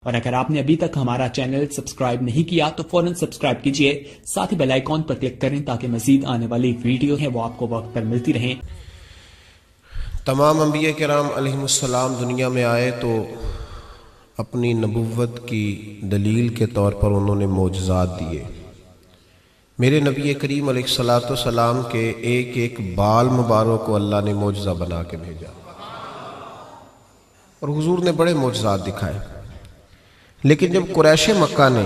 اور اگر آپ نے ابھی تک ہمارا چینل سبسکرائب نہیں کیا تو فوراً سبسکرائب کیجئے، ساتھ ہی بیل آئیکن پر کلک کریں تاکہ مزید آنے والی ویڈیو ہیں وہ آپ کو وقت پر ملتی رہیں۔ تمام انبیاء کرام علیہم السلام دنیا میں آئے تو اپنی نبوت کی دلیل کے طور پر انہوں نے معجزات دیے۔ میرے نبی کریم علیہ الصلوۃ والسلام کے ایک ایک بال مبارک کو اللہ نے معجزہ بنا کے بھیجا، اور حضور نے بڑے معجزات دکھائے۔ لیکن جب قریش مکہ نے،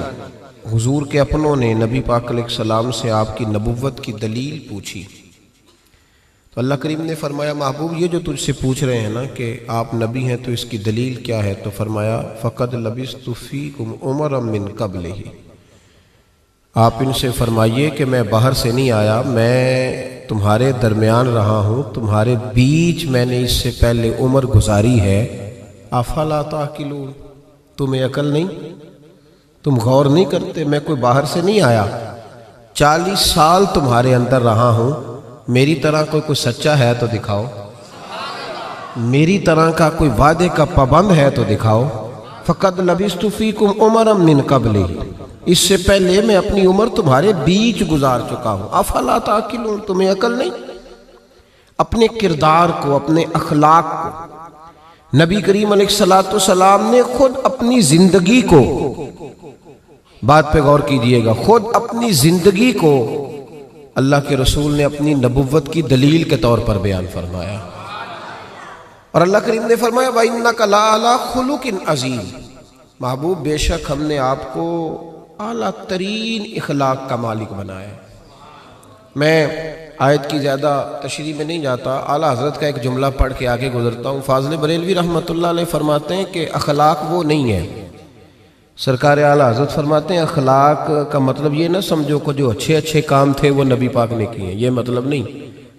حضور کے اپنوں نے نبی پاک علیہ السلام سے آپ کی نبوت کی دلیل پوچھی تو اللہ کریم نے فرمایا، محبوب یہ جو تجھ سے پوچھ رہے ہیں نا کہ آپ نبی ہیں تو اس کی دلیل کیا ہے، تو فرمایا فَقَدْ لَبِثْتُ فِيكُمْ عُمَرًا مِّن قَبْلِهِ، آپ ان سے فرمائیے کہ میں باہر سے نہیں آیا، میں تمہارے درمیان رہا ہوں، تمہارے بیچ میں نے اس سے پہلے عمر گزاری ہے۔ افلا تعقلون، تمہیں عقل نہیں، تم غور نہیں کرتے؟ میں کوئی باہر سے نہیں آیا، 40 سال تمہارے اندر رہا ہوں، میری طرح کوئی سچا ہے تو دکھاؤ، میری طرح کا کوئی وعدے کا پابند ہے تو دکھاؤ۔ فَقَدْ لَبِثْتُ فِيكُمْ عُمَرًا مِّن قَبْلِهِ، اس سے پہلے میں اپنی عمر تمہارے بیچ گزار چکا ہوں۔ افلا تعقلون، تمہیں عقل نہیں؟ اپنے کردار کو، اپنے اخلاق کو نبی کریم علیہ الصلوۃ والسلام نے خود اپنی زندگی کو، بات پہ غور کیجئے گا، خود اپنی زندگی کو اللہ کے رسول نے اپنی نبوت کی دلیل کے طور پر بیان فرمایا، اور اللہ کریم نے فرمایا وَإِنَّكَ لَعَلَىٰ خُلُقٍ عَظِيمٍ، محبوب بے شک ہم نے آپ کو اعلیٰ ترین اخلاق کا مالک بنایا ہے۔ میں آیت کی زیادہ تشریح میں نہیں جاتا، اعلیٰ حضرت کا ایک جملہ پڑھ کے آگے گزرتا ہوں۔ فاضل بریلوی رحمۃ اللہ علیہ فرماتے ہیں کہ اخلاق وہ نہیں ہے، سرکار اعلیٰ حضرت فرماتے ہیں اخلاق کا مطلب یہ نہ سمجھو کہ جو اچھے اچھے کام تھے وہ نبی پاک نے کیے، یہ مطلب نہیں،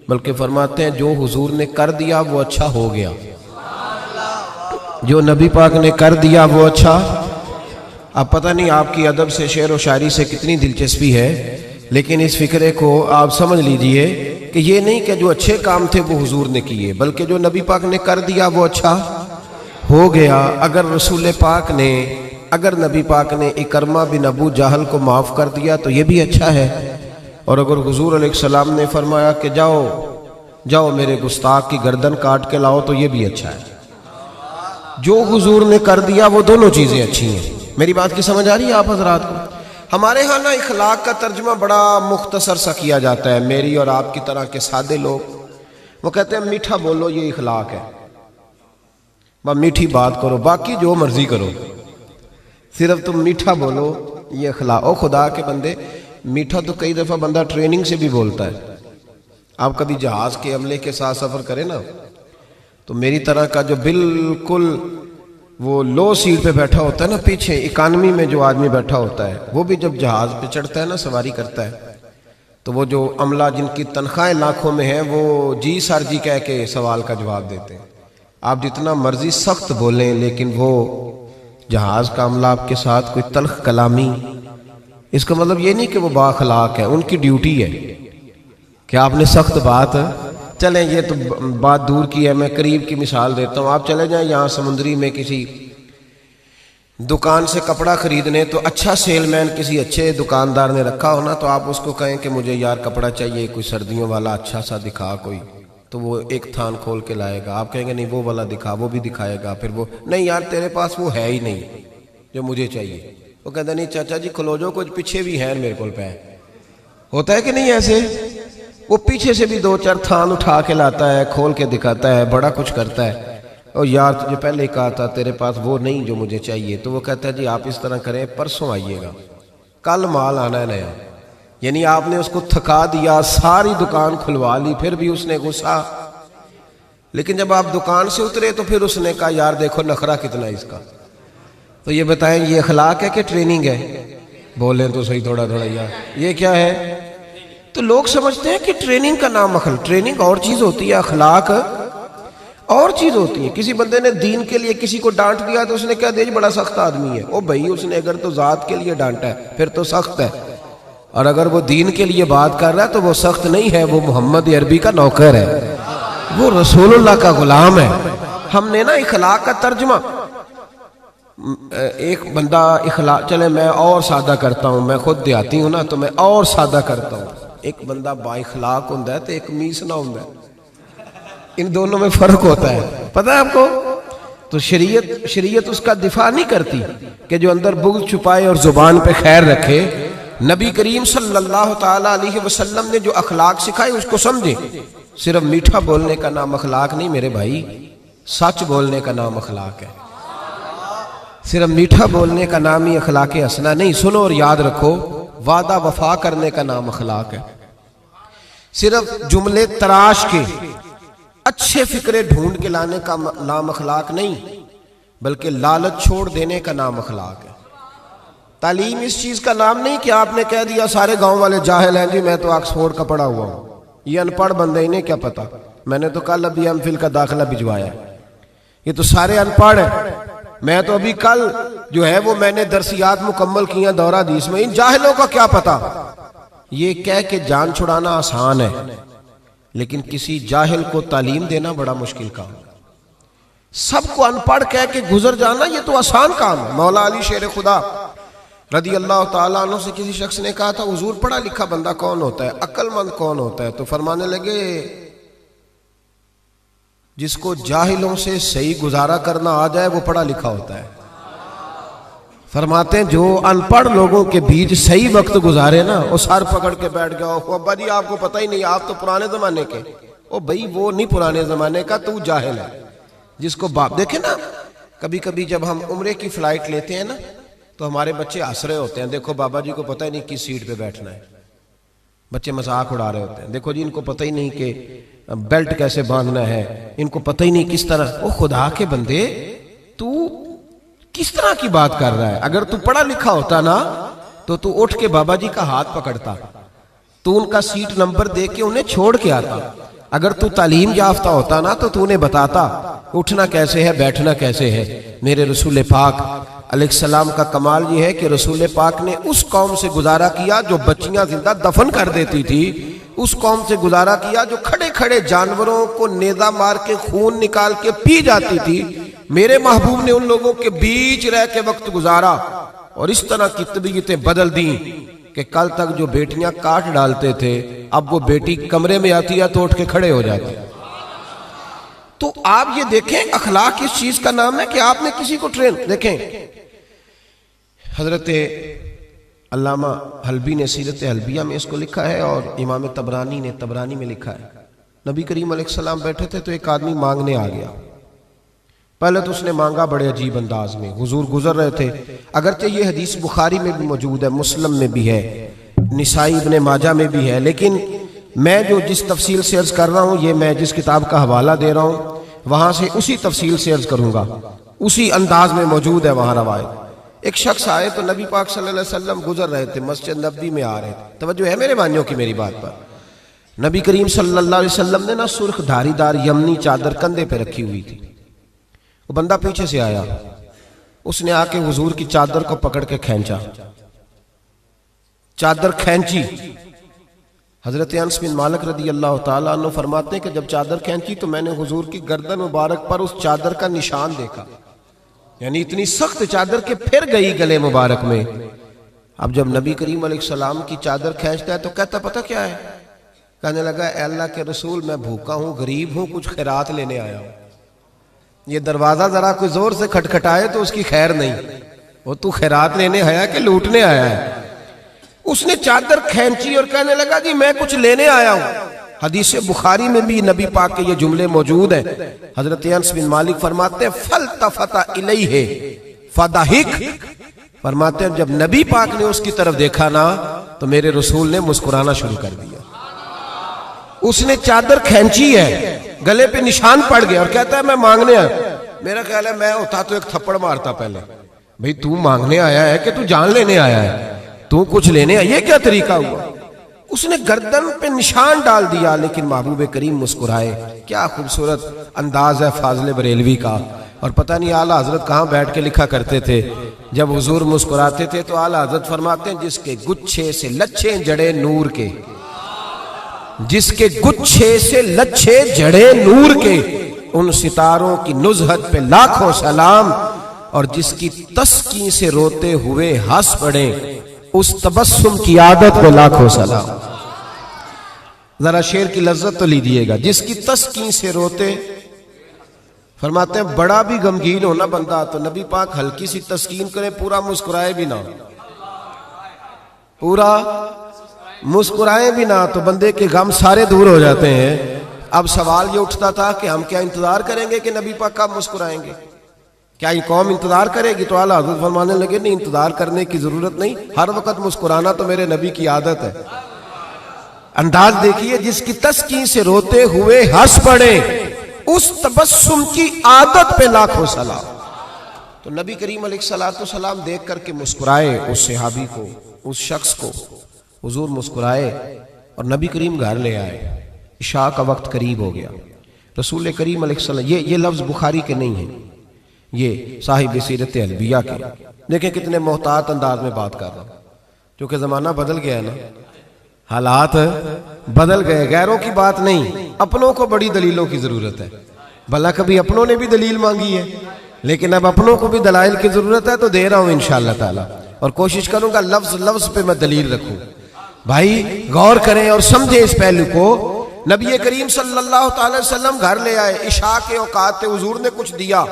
بلکہ فرماتے ہیں جو حضور نے کر دیا وہ اچھا ہو گیا، جو نبی پاک نے کر دیا وہ اچھا۔ اب پتہ نہیں آپ کی ادب سے، شعر و شاعری سے کتنی دلچسپی ہے، لیکن اس فکرے کو آپ سمجھ لیجئے کہ یہ نہیں کہ جو اچھے کام تھے وہ حضور نے کیے، بلکہ جو نبی پاک نے کر دیا وہ اچھا ہو گیا۔ اگر رسول پاک نے، اگر نبی پاک نے اکرمہ بن ابو جہل کو معاف کر دیا تو یہ بھی اچھا ہے، اور اگر حضور علیہ السلام نے فرمایا کہ جاؤ جاؤ میرے گستاخ کی گردن کاٹ کے لاؤ تو یہ بھی اچھا ہے۔ جو حضور نے کر دیا وہ دونوں چیزیں اچھی ہیں۔ میری بات کی سمجھ آ رہی ہے آپ حضرات کو؟ ہمارے ہاں نا اخلاق کا ترجمہ بڑا مختصر سا کیا جاتا ہے، میری اور آپ کی طرح کے سادے لوگ وہ کہتے ہیں میٹھا بولو یہ اخلاق ہے، بس میٹھی بات کرو، باقی جو مرضی کرو، صرف تم میٹھا بولو یہ اخلاق۔ او خدا کے بندے، میٹھا تو کئی دفعہ بندہ ٹریننگ سے بھی بولتا ہے۔ آپ کبھی جہاز کے عملے کے ساتھ سفر کریں نا تو میری طرح کا جو بالکل وہ لو سیٹ پہ بیٹھا ہوتا ہے نا، پیچھے اکانومی میں جو آدمی بیٹھا ہوتا ہے، وہ بھی جب جہاز پہ چڑھتا ہے نا، سواری کرتا ہے، تو وہ جو عملہ جن کی تنخواہیں لاکھوں میں ہیں وہ جی سر جی کہہ کے سوال کا جواب دیتے ہیں۔ آپ جتنا مرضی سخت بولیں لیکن وہ جہاز کا عملہ آپ کے ساتھ کوئی تلخ کلامی، اس کا مطلب یہ نہیں کہ وہ با اخلاق ہے، ان کی ڈیوٹی ہے کہ آپ نے سخت بات، چلیں یہ تو بات دور کی ہے، میں قریب کی مثال دیتا ہوں۔ آپ چلے جائیں یہاں سمندری میں کسی دکان سے کپڑا خریدنے، تو اچھا سیل مین کسی اچھے دکاندار نے رکھا ہونا، تو آپ اس کو کہیں کہ مجھے یار کپڑا چاہیے کوئی سردیوں والا اچھا سا دکھا کوئی، تو وہ ایک تھان کھول کے لائے گا۔ آپ کہیں گے نہیں وہ والا دکھا، وہ بھی دکھائے گا، پھر وہ نہیں یار تیرے پاس وہ ہے ہی نہیں جو مجھے چاہیے، وہ کہتا نہیں چاچا جی کھلو جو، کچھ پیچھے بھی ہیں میرے کول پہ، ہوتا ہے کہ نہیں ایسے؟ وہ پیچھے سے بھی 2-4 تھان اٹھا کے لاتا ہے، کھول کے دکھاتا ہے، بڑا کچھ کرتا ہے، اور یار تجھے پہلے ہی کہا تھا تیرے پاس وہ نہیں جو مجھے چاہیے، تو وہ کہتا ہے جی آپ اس طرح کریں پرسوں آئیے گا، کل مال آنا ہے نیا۔ یعنی آپ نے اس کو تھکا دیا، ساری دکان کھلوا لی، پھر بھی اس نے غصہ، لیکن جب آپ دکان سے اترے تو پھر اس نے کہا یار دیکھو نخرہ کتنا اس کا۔ تو یہ بتائیں یہ اخلاق ہے کہ ٹریننگ ہے؟ بولیں تو صحیح تھوڑا تھوڑا یار، یہ کیا ہے؟ تو لوگ سمجھتے ہیں کہ ٹریننگ کا نام ٹریننگ اور چیز ہوتی ہے، اخلاق اور چیز ہوتی ہے۔ کسی بندے نے دین کے لیے کسی کو ڈانٹ دیا تو اس نے کہا دیکھ بڑا سخت آدمی ہے، او بھائی اس نے اگر تو ذات کے لیے ڈانٹا ہے پھر تو سخت ہے، اور اگر وہ دین کے لیے بات کر رہا ہے تو وہ سخت نہیں ہے، وہ محمد عربی کا نوکر ہے، وہ رسول اللہ کا غلام ہے۔ ہم نے نا اخلاق کا ترجمہ ایک بندہ اخلاق، چلے میں اور سادہ کرتا ہوں، میں خود دیہاتی ہوں نا تو میں اور سادہ کرتا ہوں. ایک بندہ با اخلاق ہوتا ہے تو ایک میسنا ہوتا ہے. ان دونوں میں فرق ہوتا ہے، پتہ ہے آپ کو؟ تو شریعت اس کا دفاع نہیں کرتی کہ جو اندر بغض چھپائے اور زبان پہ خیر رکھے. نبی کریم صلی اللہ تعالی علیہ وسلم نے جو اخلاق سکھائے اس کو سمجھیں. صرف میٹھا بولنے کا نام اخلاق نہیں میرے بھائی، سچ بولنے کا نام اخلاق ہے. صرف میٹھا بولنے کا نام ہی اخلاق حسنہ نہیں. سنو اور یاد رکھو، وعدہ وفا کرنے کا نام اخلاق ہے. صرف جملے تراش کے اچھے فکرے ڈھونڈ کے لانے کا نام اخلاق نہیں، بلکہ لالچ چھوڑ دینے کا نام اخلاق ہے. تعلیم اس چیز کا نام نہیں کہ آپ نے کہہ دیا سارے گاؤں والے جاہل ہیں جی میں تو آکسفورڈ کا پڑھا ہوا ہوں. یہ ان پڑھ بندے انہیں کیا پتا، میں نے تو کل ابھی ایم فل کا داخلہ بھجوایا ہے. یہ تو سارے ان پڑھ ہیں. میں تو ابھی کل جو ہے وہ میں نے درسیات مکمل کیا دورہ حدیث میں. ان جاہلوں کا کیا پتا. یہ کہہ کے جان چھڑانا آسان ہے، لیکن کسی جاہل کو تعلیم دینا بڑا مشکل کام ہے. سب کو ان پڑھ کہہ کے گزر جانا یہ تو آسان کام ہے. مولا علی شیر خدا رضی اللہ تعالیٰ عنہ سے کسی شخص نے کہا تھا حضور پڑھا لکھا بندہ کون ہوتا ہے، عقل مند کون ہوتا ہے؟ تو فرمانے لگے جس کو جاہلوں سے صحیح گزارا کرنا آ جائے وہ پڑھا لکھا ہوتا ہے. فرماتے ہیں جو ان پڑھ لوگوں کے بیچ صحیح وقت گزارے نا، وہ سر پکڑ کے بیٹھ گیا ابا جی آپ کو پتہ ہی نہیں، آپ تو پرانے زمانے کے. او بھائی وہ نہیں پرانے زمانے کا، تو جاہل ہے. جس کو باپ دیکھیں نا، کبھی کبھی جب ہم عمرے کی فلائٹ لیتے ہیں نا تو ہمارے بچے ہنس رہے ہوتے ہیں، دیکھو بابا جی کو پتہ ہی نہیں کس سیٹ پہ بیٹھنا ہے. بچے مذاق اڑا رہے ہوتے ہیں، دیکھو جی ان کو پتہ ہی نہیں کہ بیلٹ کیسے باندھنا ہے، ان کو پتہ ہی نہیں کس طرح. او خدا کے بندے تو کس طرح کی بات کر رہا ہے؟ اگر تو پڑھا لکھا ہوتا نا تو تو اٹھ کے بابا جی کا ہاتھ پکڑتا، تو ان کا سیٹ نمبر دے کے انہیں چھوڑ کے آتا. اگر تو تعلیم یافتہ ہوتا نا تو انہیں بتاتا اٹھنا کیسے ہے بیٹھنا کیسے ہے. میرے رسول پاک علیہ السلام کا کمال یہ ہے کہ رسول پاک نے اس قوم سے گزارا کیا جو بچیاں زندہ دفن کر دیتی تھی، اس قوم سے گزارا کیا جو کھڑے کھڑے جانوروں کو نیزہ مار کے خون نکال کے پی جاتی تھی. میرے محبوب نے ان لوگوں کے بیچ رہ کے وقت گزارا اور اس طرح کی طبیعتیں بدل دیں کہ کل تک جو بیٹیاں کاٹ ڈالتے تھے اب وہ بیٹی کمرے میں آتی ہے تو اٹھ کے کھڑے ہو جاتے. تو آپ یہ دیکھیں اخلاق اس چیز کا نام ہے کہ آپ نے کسی کو ٹرین. دیکھیں حضرت علامہ حلبی نے سیرت حلبیہ میں اس کو لکھا ہے اور امام طبرانی نے طبرانی میں لکھا ہے. نبی کریم علیہ السلام بیٹھے تھے تو ایک آدمی مانگنے آ گیا. پہلے تو اس نے مانگا بڑے عجیب انداز میں، حضور گزر رہے تھے. اگرچہ یہ حدیث بخاری میں بھی موجود ہے، مسلم میں بھی ہے، نسائی ابن ماجہ میں بھی ہے، لیکن میں جو جس تفصیل سے عرض کر رہا ہوں یہ میں جس کتاب کا حوالہ دے رہا ہوں وہاں سے اسی تفصیل سے عرض کروں گا، اسی انداز میں موجود ہے وہاں روایت. ایک شخص آئے تو نبی پاک صلی اللہ علیہ وسلم گزر رہے تھے، مسجد نبوی میں آ رہے تھے. توجہ ہے میرے مانیوں کی میری بات پر. نبی کریم صلی اللہ علیہ وسلم نے نا سرخ دھاری دار یمنی چادر کندھے پہ رکھی ہوئی تھی. وہ بندہ پیچھے سے آیا، اس نے آ کے حضور کی چادر کو پکڑ کے کھینچا، چادر کھینچی. حضرت انس بن مالک رضی اللہ تعالیٰ عنہ فرماتے ہیں کہ جب چادر کھینچی تو میں نے حضور کی گردن مبارک پر اس چادر کا نشان دیکھا، یعنی اتنی سخت چادر کہ پھر گئی گلے مبارک میں. اب جب نبی کریم علیہ السلام کی چادر کھینچتا ہے تو کہتا پتہ کیا ہے؟ کہنے لگا اے اللہ کے رسول میں بھوکا ہوں، غریب ہوں، کچھ خیرات لینے آیا ہوں. یہ دروازہ ذرا کوئی زور سے کھٹکھٹائے تو اس کی خیر نہیں، وہ تو خیرات لینے آیا کہ لوٹنے آیا ہے. اس نے چادر کھینچی اور کہنے لگا جی میں کچھ لینے آیا ہوں. حدیث بخاری میں بھی نبی پاک کے یہ جملے موجود ہیں. حضرت انس بن مالک فرماتے ہیں فَالْتَفَتَ إِلَيْهِ فَضَحِكَ، فرماتے ہیں جب نبی پاک نے اس کی طرف دیکھا نا تو میرے رسول نے مسکرانا شروع کر دیا. اس نے چادر کھینچی ہے، گلے پہ نشان پڑ گیا اور کہتا ہے میں مانگنے آیا. میرا خیال ہے میں ہوتا تو ایک تھپڑ مارتا پہلے، بھئی تو مانگنے آیا ہے کہ تو جان لینے آیا ہے، تو کچھ لینے آیا، یہ کیا طریقہ ہوا؟ اس نے گردن پہ نشان ڈال دیا لیکن محبوب کریم مسکرائے. کیا خوبصورت انداز ہے فاضل بریلوی کا. اور پتہ نہیں اعلیٰ حضرت کہاں بیٹھ کے لکھا کرتے تھے، جب حضور مسکراتے تھے تو اعلیٰ حضرت فرماتے ہیں جس کے گچھے سے لچھے جڑے نور کے، جس کے گچھے سے لچھے جڑے نور کے، ان ستاروں کی نزہت پہ لاکھوں سلام. اور جس کی تسکین سے روتے ہوئے ہنس پڑے اس تبسم کی عادت کو لاکھوں سلام. ذرا شعر کی لذت تو لیجیے گا. جس کی تسکین سے روتے، فرماتے ہیں بڑا بھی غمگین ہونا بندہ تو نبی پاک ہلکی سی تسکین کرے، پورا مسکرائے بھی نہ، پورا مسکرائے بھی نہ تو بندے کے غم سارے دور ہو جاتے ہیں. اب سوال یہ اٹھتا تھا کہ ہم کیا انتظار کریں گے کہ نبی پاک کب مسکرائیں گے؟ کیا یہ قوم انتظار کرے گی؟ تو اعلیٰ حضرت فرمانے لگے نہیں، انتظار کرنے کی ضرورت نہیں، ہر وقت مسکرانا تو میرے نبی کی عادت ہے. انداز دیکھیے، جس کی تسکین سے روتے ہوئے ہنس پڑے اس تبسم کی عادت پہ لاکھوں سلام. تو نبی کریم علیہ الصلوۃ والسلام دیکھ کر کے مسکرائے اس صحابی کو، اس شخص کو. حضور مسکرائے اور نبی کریم گھر لے آئے. عشاء کا وقت قریب ہو گیا. رسول کریم علیہ السلام، یہ لفظ بخاری کے نہیں ہیں، یہ صاحب سیرت الانبیاء کے. دیکھیں کتنے محتاط انداز میں بات کر رہا ہوں، کیونکہ زمانہ بدل گیا ہے نا، حالات بدل گئے. غیروں کی بات نہیں، اپنوں کو بڑی دلیلوں کی ضرورت ہے. بھلا کبھی اپنوں نے بھی دلیل مانگی ہے، لیکن اب اپنوں کو بھی دلائل کی ضرورت ہے تو دے رہا ہوں انشاءاللہ تعالی، اور کوشش کروں گا لفظ لفظ پہ میں دلیل رکھوں. بھائی غور کریں اور سمجھیں اس پہلو کو. نبی کریم صلی اللہ تعالی وسلم گھر لے آئے. عشاء کے اوقات تھے، حضور نے کچھ دیا،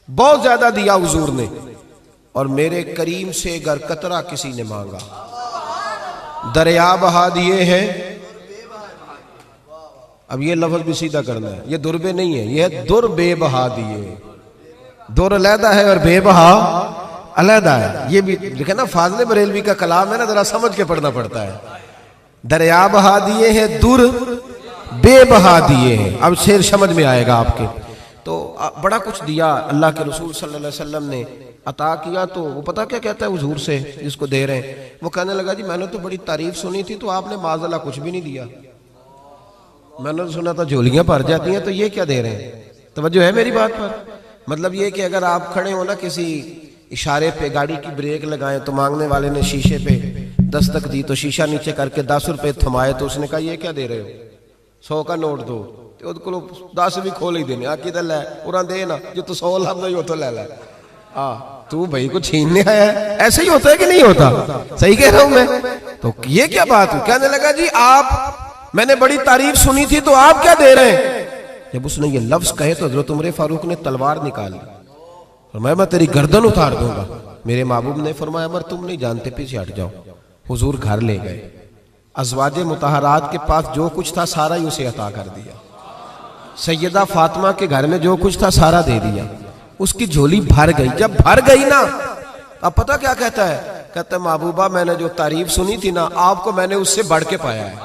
بہت زیادہ دیا حضور نے. اور میرے کریم سے گر قطرہ کسی نے مانگا، دریا بہا دیے ہیں. اب یہ لفظ بھی سیدھا کرنا ہے، یہ دربے نہیں ہے، یہ ہے در بے بہا دیے. در علیحدہ ہے اور بے بہا علیحدہ ہے. یہ بھی دیکھیں نا، فاضل بریلوی کا کلام ہے نا، ذرا سمجھ کے پڑھنا پڑتا ہے. دریا بہا دیے ہیں، در بے بہا دیے ہیں. اب شعر سمجھ میں آئے گا آپ کے. تو بڑا کچھ دیا اللہ کے رسول صلی اللہ علیہ وسلم نے، عطا کیا. تو وہ پتہ کیا کہتا ہے حضور سے جس کو دے رہے ہیں؟ وہ کہنے لگا جی میں نے تو بڑی تعریف سنی تھی، تو آپ نے معاذ اللہ کچھ بھی نہیں دیا. میں نے سنا تھا جھولیاں بھر جاتی ہیں، تو یہ کیا دے رہے ہیں؟ توجہ ہے میری بات پر؟ مطلب یہ کہ اگر آپ کھڑے ہو نا کسی اشارے پہ، گاڑی کی بریک لگائیں تو مانگنے والے نے شیشے پہ دستک دی تو شیشہ نیچے کر کے 10 روپے تھمائے تو اس نے کہا یہ کیا دے رہے ہو؟ 100 کا نوٹ دو. تو اس کو 10 بھی کھول ہی دینے، آکی دل ہے پورا دے نا، جو تو 100 لفظ نہیں ہوتا لے لے. تو بھائی کو چھیننے آیا ہے. ایسے ہی ہوتا ہے کہ نہیں ہوتا؟ صحیح کہہ رہا ہوں میں؟ تو یہ کیا بات ہے؟ کہنے لگا جی آپ، میں نے بڑی تعریف سنی تھی تو آپ کیا دے رہے ہیں؟ جب اس نے یہ لفظ کہے تو حضرت عمر فاروق نے تلوار نکالی، فرمایا میں تیری گردن اتار دوں گا. میرے محبوب نے فرمایا عمر تم نہیں جانتے، پیچھے ہٹ جاؤ. حضور گھر لے گئے. ازواج مطہرات کے پاس جو کچھ تھا سارا ہی اسے عطا کر دیا. سیدہ فاطمہ کے گھر میں جو کچھ تھا سارا دے دیا. اس کی جھولی بھر گئی. جب بھر گئی نا، اب پتہ کیا کہتا ہے؟ کہتا ہے محبوبہ میں نے جو تعریف سنی تھی نا، آپ کو میں نے اس سے بڑھ کے پایا ہے.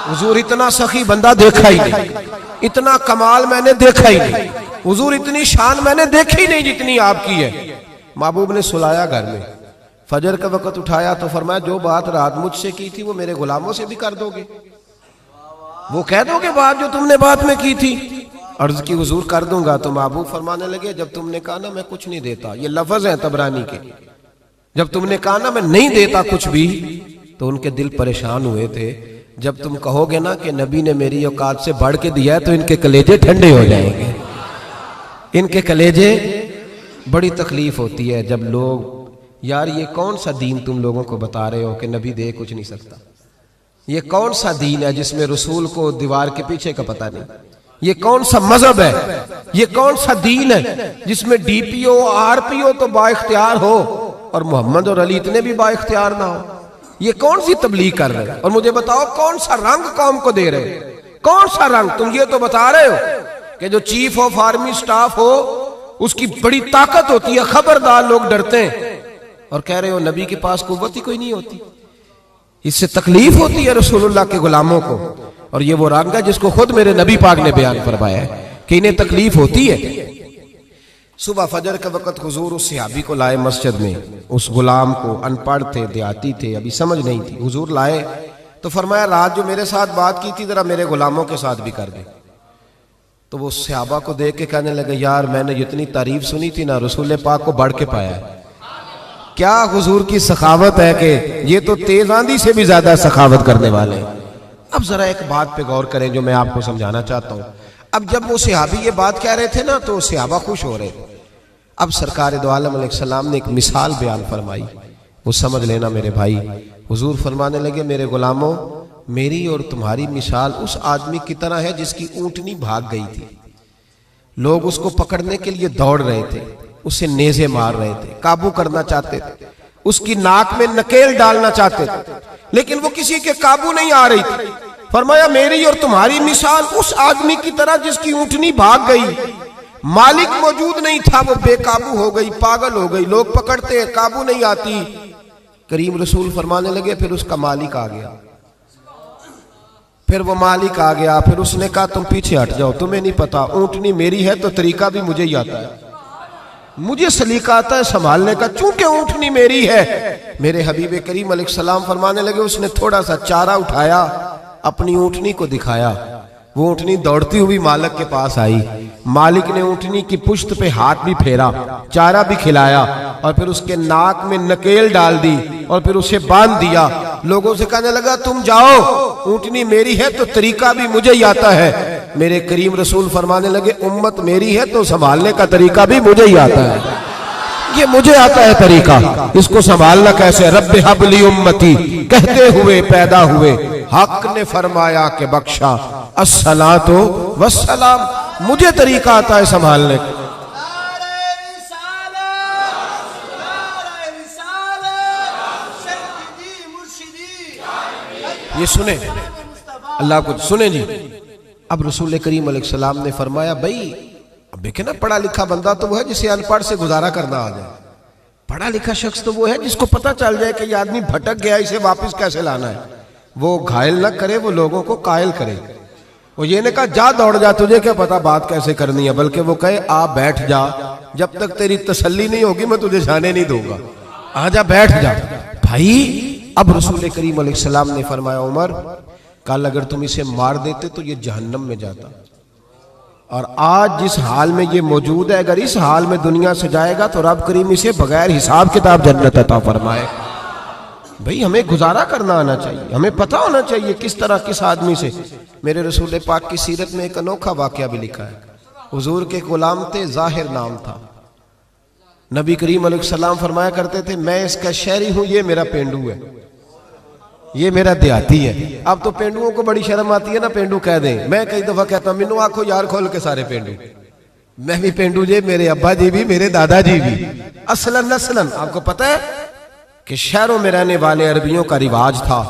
حضور اتنا سخی بندہ دیکھا ہی نہیں، اتنا کمال میں نے دیکھا ہی نہیں، حضور اتنی شان میں نے دیکھی نہیں جتنی آپ کی ہے. محبوب نے سلایا گھر میں. فجر کا وقت اٹھایا تو فرمایا جو بات رات مجھ سے کی تھی وہ میرے غلاموں سے بھی کر دو گے؟ وہ کہہ دو گے بات جو تم نے بات میں کی تھی؟ عرض کی حضور کر دوں گا. تو محبوب فرمانے لگے جب تم نے کہا نا میں کچھ نہیں دیتا، یہ لفظ ہیں طبرانی کے، جب تم نے کہا نا میں نہیں دیتا کچھ بھی، تو ان کے دل پریشان ہوئے تھے. جب تم کہو گے نا کہ نبی نے میری اوقات سے بڑھ کے دیا ہے تو ان کے کلیجے ٹھنڈے ہو جائیں گے. ان کے کلیجے، بڑی تکلیف ہوتی ہے جب لوگ، یار یہ کون سا دین تم لوگوں کو بتا رہے ہو کہ نبی دے کچھ نہیں سکتا؟ یہ کون سا دین ہے جس میں رسول کو دیوار کے پیچھے کا پتہ نہیں؟ یہ کون سا مذہب ہے؟ یہ کون سا دین ہے جس میں D P O R P او تو با اختیار ہو اور محمد اور علی اتنے بھی با اختیار نہ ہو؟ یہ کون سی تبلیغ کر رہے ہیں؟ اور مجھے بتاؤ کون سا رنگ قوم کو دے رہے ہیں؟ کون سا رنگ؟ تم یہ تو بتا رہے ہو کہ جو چیف آف آرمی سٹاف ہو اس کی بڑی طاقت ہوتی ہے، خبردار لوگ ڈرتے ہیں، اور کہہ رہے ہو نبی کے پاس قوت ہی کوئی نہیں ہوتی. اس سے تکلیف ہوتی ہے رسول اللہ کے غلاموں کو. اور یہ وہ رنگ ہے جس کو خود میرے نبی پاک نے بیان فرمایا ہے کہ انہیں تکلیف ہوتی ہے. صبح فجر کے وقت حضور اس صحابی کو لائے مسجد میں، اس غلام کو، ان پڑھ تھے، دیہاتی تھے، ابھی سمجھ نہیں تھی. حضور لائے تو فرمایا رات جو میرے ساتھ بات کی تھی ذرا میرے غلاموں کے ساتھ بھی کر دے. تو وہ صحابہ کو دیکھ کے کہنے لگے یار میں نے جتنی تعریف سنی تھی نا، رسول پاک کو بڑھ کے پایا ہے. کیا حضور کی سخاوت ہے کہ یہ تو تیز آندھی سے بھی زیادہ سخاوت کرنے والے ہیں. اب ذرا ایک بات پہ غور کریں جو میں آپ کو سمجھانا چاہتا ہوں. اب جب وہ صحابی یہ بات کہہ رہے تھے نا تو صحابہ خوش ہو رہے تھے. اب سرکار دو عالم علیہ السلام نے ایک مثال بیان فرمائی، وہ سمجھ لینا میرے بھائی۔ حضور فرمانے لگے میرے غلاموں، میری اور تمہاری مثال اس آدمی کی طرح ہے جس کی اونٹنی بھاگ گئی تھی، لوگ اس کو پکڑنے کے لیے دوڑ رہے تھے، اسے نیزے مار رہے تھے، قابو کرنا چاہتے تھے، اس کی ناک میں نکیل ڈالنا چاہتے تھے، لیکن وہ کسی کے قابو نہیں آ رہی تھی۔ فرمایا میری اور تمہاری مثال اس آدمی کی طرح جس کی اونٹنی بھاگ گئی، مالک موجود نہیں تھا، وہ بے قابو ہو گئی، پاگل ہو گئی، لوگ پکڑتے ہیں، قابو نہیں آتی۔ کریم رسول فرمانے لگے پھر اس کا مالک آ گیا، پھر وہ مالک آ گیا، پھر اس نے کہا تم پیچھے ہٹ جاؤ، تمہیں نہیں پتا اونٹنی میری ہے تو طریقہ بھی مجھے ہی آتا ہے، مجھے سلیقہ آتا ہے سنبھالنے کا، چونکہ اونٹنی میری ہے۔ میرے حبیب کریم علیہ السلام فرمانے لگے اس نے تھوڑا سا چارہ اٹھایا، اپنی اونٹنی کو دکھایا، وہ اونٹنی دوڑتی ہوئی مالک کے پاس آئی، مالک نے اونٹنی کی پشت پہ ہاتھ بھی پھیرا، چارہ بھی کھلایا، اور پھر اس کے ناک میں نکیل ڈال دی، اور پھر اسے باندھ دیا۔ لوگوں سے کہنے لگا تم جاؤ، اونٹنی میری ہے تو طریقہ بھی مجھے ہی آتا ہے۔ میرے کریم رسول فرمانے لگے امت میری ہے تو سنبھالنے کا طریقہ بھی مجھے ہی آتا ہے، یہ مجھے آتا ہے طریقہ، اس کو سنبھالنا کیسے؟ رب ہب لی امتی کہتے ہوئے پیدا ہوئے، حق نے فرمایا کہ بخشا الصلاۃ والسلام، مجھے طریقہ آتا ہے سنبھالنے کا۔ یہ سنیں اللہ کو سنیں جی۔ اب رسول کریم علیہ السلام نے فرمایا بھائی اب دیکھیں نا، پڑھا لکھا بندہ تو وہ ہے جسے ان پڑھ سے گزارا کرنا آ جائے، پڑھا لکھا شخص تو وہ ہے جس کو پتہ چل جائے کہ یہ آدمی بھٹک گیا، اسے واپس کیسے لانا ہے، وہ گھائل نہ کرے، وہ لوگوں کو قائل کرے، وہ یہ نے کہا جا دوڑ جا، تجھے کیا پتا بات کیسے کرنی ہے، بلکہ وہ کہے آ بیٹھ جا، جب تک تیری تسلی نہیں ہوگی میں تجھے جانے نہیں دوں گا، آ جا بیٹھ جا بھائی۔ اب رسول کریم علیہ السلام نے فرمایا عمر کل اگر تم اسے مار دیتے تو یہ جہنم میں جاتا، اور آج جس حال میں یہ موجود ہے اگر اس حال میں دنیا سے جائے گا تو رب کریم اسے بغیر حساب کتاب جنت عطا فرمائے۔ بھئی ہمیں گزارا کرنا آنا چاہیے، ہمیں پتہ ہونا چاہیے کس طرح کس آدمی سے۔ میرے رسول پاک کی سیرت میں ایک انوکھا واقعہ بھی لکھا ہے، حضور کے غلام تھے، ظاہر نام تھا، نبی کریم علیہ السلام فرمایا کرتے تھے میں اس کا شہری ہوں، یہ میرا پینڈو ہے، یہ میرا دیہاتی ہے۔ اب تو پینڈوؤں کو بڑی شرم آتی ہے نا، پینڈو کہہ دیں، میں کئی دفعہ کہتا ہوں مینو آنکھو یار کھول کے سارے پینڈو، میں بھی پینڈو جی، میرے ابا جی بھی، میرے دادا جی بھی، اصلاً آپ کو پتہ ہے کہ شہروں میں رہنے والے عربیوں کا رواج تھا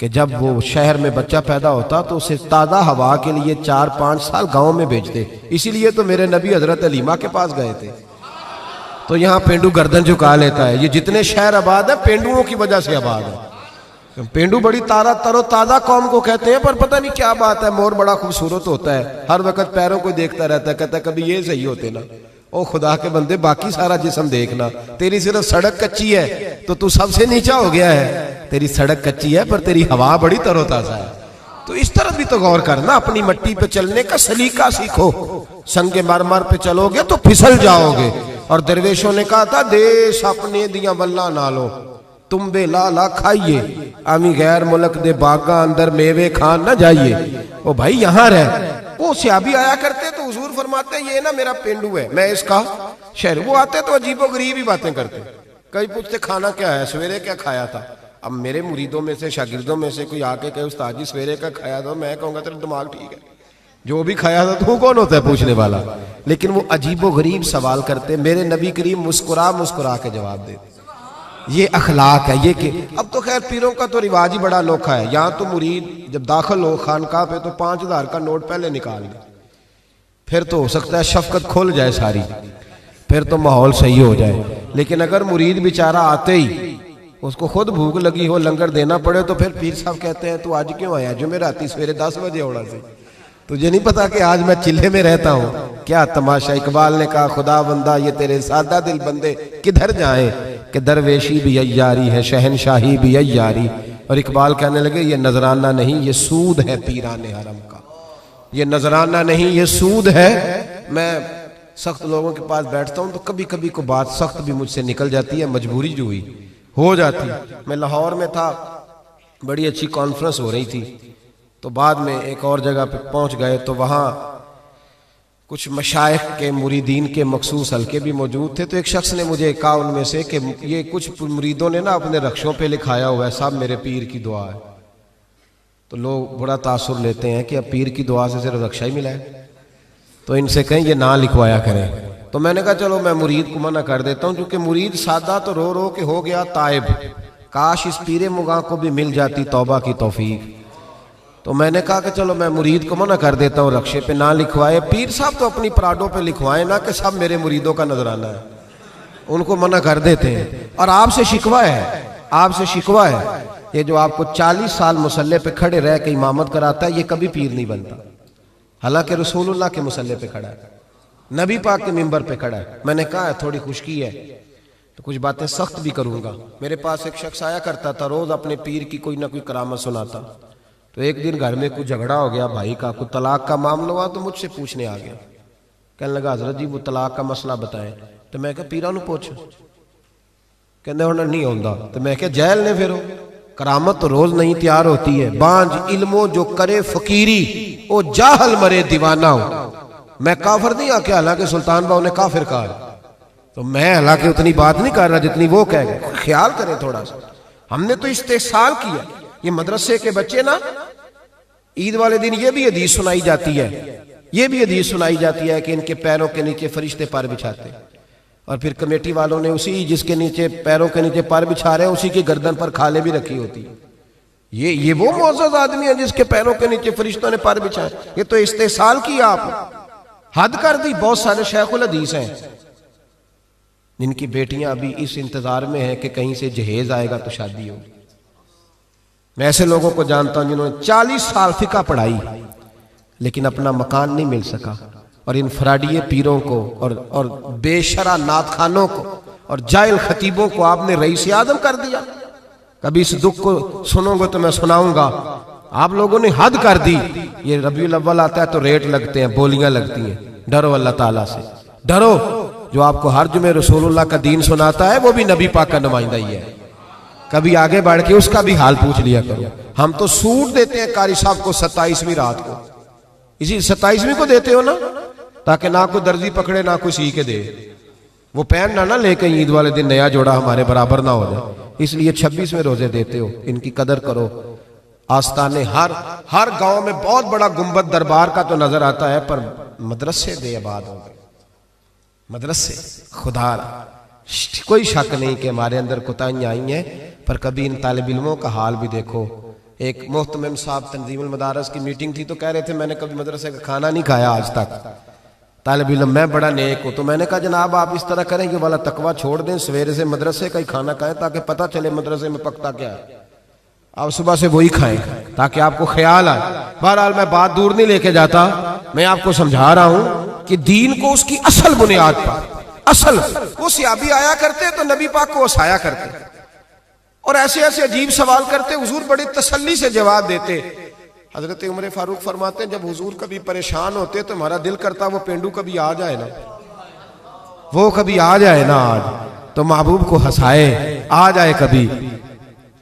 کہ جب وہ شہر میں بچہ پیدا ہوتا تو اسے تازہ ہوا کے لیے 4-5 سال گاؤں میں بھیجتے، اسی لیے تو میرے نبی حضرت علیمہ کے پاس گئے تھے۔ تو یہاں پینڈو گردن جھکا لیتا ہے، یہ جتنے شہر آباد ہیں پینڈوؤں کی وجہ سے آباد ہے۔ پینڈو بڑی تر و تازہ قوم کو کہتے ہیں، پر پتہ نہیں کیا بات ہے، مور بڑا خوبصورت ہوتا ہے، ہر وقت پیروں کو دیکھتا رہتا ہے، کہتا ہے کبھی یہ صحیح ہوتے نا، او خدا کے بندے باقی سارا جسم دیکھنا، تیری صرف سڑک کچی ہے تو سب سے نیچا ہو گیا ہے، تیری سڑک کچی ہے پر تیری ہوا بڑی تر و تازہ ہے۔ تو اس طرح بھی تو غور کرنا، اپنی مٹی پہ چلنے کا سلیقہ سیکھو، سنگ مرمر پہ چلو گے تو پھسل جاؤ گے۔ اور درویشوں نے کہا تھا دیش اپنے دیاں بلا نہ لو، تم بے لالا کھائیے، آمی غیر ملک دے باغاں اندر میوے کھان نہ جائیے۔ وہ بھائی یہاں رہ، وہ صحابی آیا کرتے تو حضور فرماتے یہ نا میرا پینڈو ہے، میں اس کا شہر، وہ آتے تو عجیب و غریب ہی باتیں کرتے، کئی پوچھتے کھانا کیا ہے، سویرے کیا کھایا تھا۔ اب میرے مریدوں میں سے شاگردوں میں سے کوئی آ کے کہے استاد جی سویرے کا کھایا تھا، میں کہوں گا تیرا دماغ ٹھیک ہے، جو بھی کھایا تھا تو کون ہوتا ہے پوچھنے والا۔ لیکن وہ عجیب و غریب سوال کرتے، میرے نبی کریم مسکرا کے جواب دیتے۔ یہ اخلاق ہے، یہ کہ اب تو خیر پیروں کا تو رواج ہی بڑا انوکھا ہے، یہاں تو مرید جب داخل ہو خانقاہ پہ تو 5000 کا نوٹ پہلے نکال دے، پھر تو ہو سکتا ہے شفقت کھل جائے ساری، پھر تو ماحول صحیح ہو جائے۔ لیکن اگر مرید بیچارہ آتے ہی اس کو خود بھوک لگی ہو لنگر دینا پڑے تو پھر پیر صاحب کہتے ہیں تو آج کیوں آیا، جمعراتی سویرے 10 بجے اوڑا سے، تجھے نہیں پتا کہ آج میں چلے میں رہتا ہوں، کیا تماشا۔ اقبال نے کہا خدا بندہ یہ تیرے سادہ دل بندے کدھر جائیں کہ درویشی بھی عیاری ہے شہنشاہی بھی عیاری۔ اور اقبال کہنے لگے یہ نذرانہ نہیں یہ سود ہے پیران حرم کا، یہ نذرانہ نہیں یہ سود ہے۔ میں سخت لوگوں کے پاس بیٹھتا ہوں تو کبھی کبھی کو بات سخت بھی مجھ سے نکل جاتی ہے، مجبوری جو ہوئی ہو جاتی۔ میں لاہور میں تھا، بڑی اچھی کانفرنس ہو رہی تھی، تو بعد میں ایک اور جگہ پہ پہنچ گئے تو وہاں کچھ مشائخ کے مریدین کے مخصوص حلقے بھی موجود تھے، تو ایک شخص نے مجھے کہا ان میں سے کہ یہ کچھ مریدوں نے نا اپنے رخشوں پہ لکھایا ہوا ہے صاحب میرے پیر کی دعا ہے. تو لوگ بڑا تاثر لیتے ہیں کہ اب پیر کی دعا سے صرف رخشہ ہی ملا ہے، تو ان سے کہیں یہ نہ لکھوایا کریں. تو میں نے کہا چلو میں مرید کو منع کر دیتا ہوں، کیونکہ مرید سادہ تو رو رو کے ہو گیا تائب، کاش اس پیر مغاں کو بھی مل جاتی توبہ کی توفیق. تو میں نے کہا کہ چلو میں مرید کو منع کر دیتا ہوں رخشے پہ نہ لکھوائے، پیر صاحب تو اپنی پراڈوں پہ لکھوائیں نا کہ سب میرے مریدوں کا نذرانہ ہے، ان کو منع کر دیتے ہیں. اور آپ سے شکوہ ہے، آپ سے شکوہ ہے، یہ جو آپ کو 40 سال مصلے پہ کھڑے رہ کے امامت کراتا ہے یہ کبھی پیر نہیں بنتا، حالانکہ رسول اللہ کے مصلے پہ کھڑا ہے، نبی پاک کے منبر پہ کھڑا ہے. میں نے کہا ہے تھوڑی خشکی ہے تو کچھ باتیں سخت بھی کروں گا. میرے پاس ایک شخص آیا کرتا تھا، روز اپنے پیر کی کوئی نہ کوئی کرامت سناتا. تو ایک دن گھر میں کچھ جھگڑا ہو گیا بھائی کا، کوئی طلاق کا معاملہ ہوا تو مجھ سے پوچھنے آ گیا، کہنے لگا حضرت جی وہ طلاق کا مسئلہ بتائیں. تو میں کہا پیرا نو پوچھ، کہنے ہونا نہیں ہوندا. تو میں کہا جیل نے پھر کرامت تو روز نہیں تیار ہوتی ہے. بانج علمو جو کرے فقیری او جاہل مرے دیوانہ ہو. میں کافر نہیں آ کے، حالانکہ سلطان باؤ نے کافر کہا، تو میں حالانکہ اتنی بات نہیں کر رہا جتنی وہ کہہ گئے. خیال کریں تھوڑا سا، ہم نے تو استحصال کیا. یہ مدرسے کے بچے نا عید والے دن یہ بھی حدیث سنائی جاتی ہے، یہ بھی حدیث سنائی جاتی ہے کہ ان کے پیروں کے نیچے فرشتے پر بچھاتے، اور پھر کمیٹی والوں نے اسی جس کے نیچے پیروں کے نیچے پر بچھا رہے ہیں اسی کی گردن پر کھالیں بھی رکھی ہوتی. یہ وہ معزز آدمی ہے جس کے پیروں کے نیچے فرشتوں نے پر بچھائے. یہ تو استحصال کیا آپ نے، حد کر دی. بہت سارے شیخ الحدیث ہیں جن کی بیٹیاں ابھی اس انتظار میں ہیں کہ کہیں سے جہیز آئے گا تو شادی ہوگی. میں ایسے لوگوں کو جانتا ہوں جنہوں نے 40 سال فقہ پڑھائی لیکن اپنا مکان نہیں مل سکا. اور ان فراڈیے پیروں کو اور بے شرع نعت خانوں کو اور جاہل خطیبوں کو آپ نے رئیس اعظم کر دیا. کبھی اس دکھ کو سنو گے تو میں سناؤں گا. آپ لوگوں نے حد کر دی. یہ ربیع الاول آتا ہے تو ریٹ لگتے ہیں، بولیاں لگتی ہیں. ڈرو اللہ تعالیٰ سے، ڈرو. جو آپ کو ہر جمعے رسول اللہ کا دین سناتا ہے وہ بھی نبی پاک کا نمائندہ ہی ہے. کبھی آگے بڑھ کے اس کا بھی حال پوچھ لیا کرو. ہم تو سوٹ دیتے ہیں قاری صاحب کو 27ویں رات کو، اسی 27ویں کو دیتے ہو نا تاکہ نہ کوئی درزی پکڑے نہ کوئی سی کے دے. وہ پہننا نہ لے کے عید والے دن نیا جوڑا ہمارے برابر نہ ہو جائے، اس لیے 26ویں روزے دیتے ہو. ان کی قدر کرو. آستانے ہر گاؤں میں بہت بڑا گنبد دربار کا تو نظر آتا ہے، پر مدرسے بے آباد ہو گئے. مدرسے خدا کوئی شک نہیں کہ ہمارے اندر کوتاہیاں آئی ہیں، پر کبھی ان طالب علموں کا حال بھی دیکھو. ایک محتمم صاحب تنظیم المدارس کی میٹنگ تھی تو کہہ رہے تھے میں نے کبھی مدرسے کا کھانا نہیں کھایا آج تک. طالب علم میں بڑا نیک ہوں. تو میں نے کہا جناب آپ اس طرح کریں کہ والا تقویٰ چھوڑ دیں، سویرے سے مدرسے کا ہی کھانا کھائیں تاکہ پتہ چلے مدرسے میں پکتا کیا ہے. آپ صبح سے وہی کھائیں تاکہ آپ کو خیال آئے. بہرحال میں بات دور نہیں لے کے جاتا، میں آپ کو سمجھا رہا ہوں کہ دین کو اس کی اصل بنیاد پر، اصل وہ صحابی آیا کرتے تو نبی پاک کو ہنسایا کرتے اور ایسے ایسے عجیب سوال کرتے، حضور بڑی تسلی سے جواب دیتے. حضرت عمر فاروق فرماتے ہیں جب حضور کبھی پریشان ہوتے تو ہمارا دل کرتا وہ پینڈو کبھی آ جائے نا، وہ کبھی آ جائے نا آج تو محبوب کو ہنسائے، آ جائے کبھی.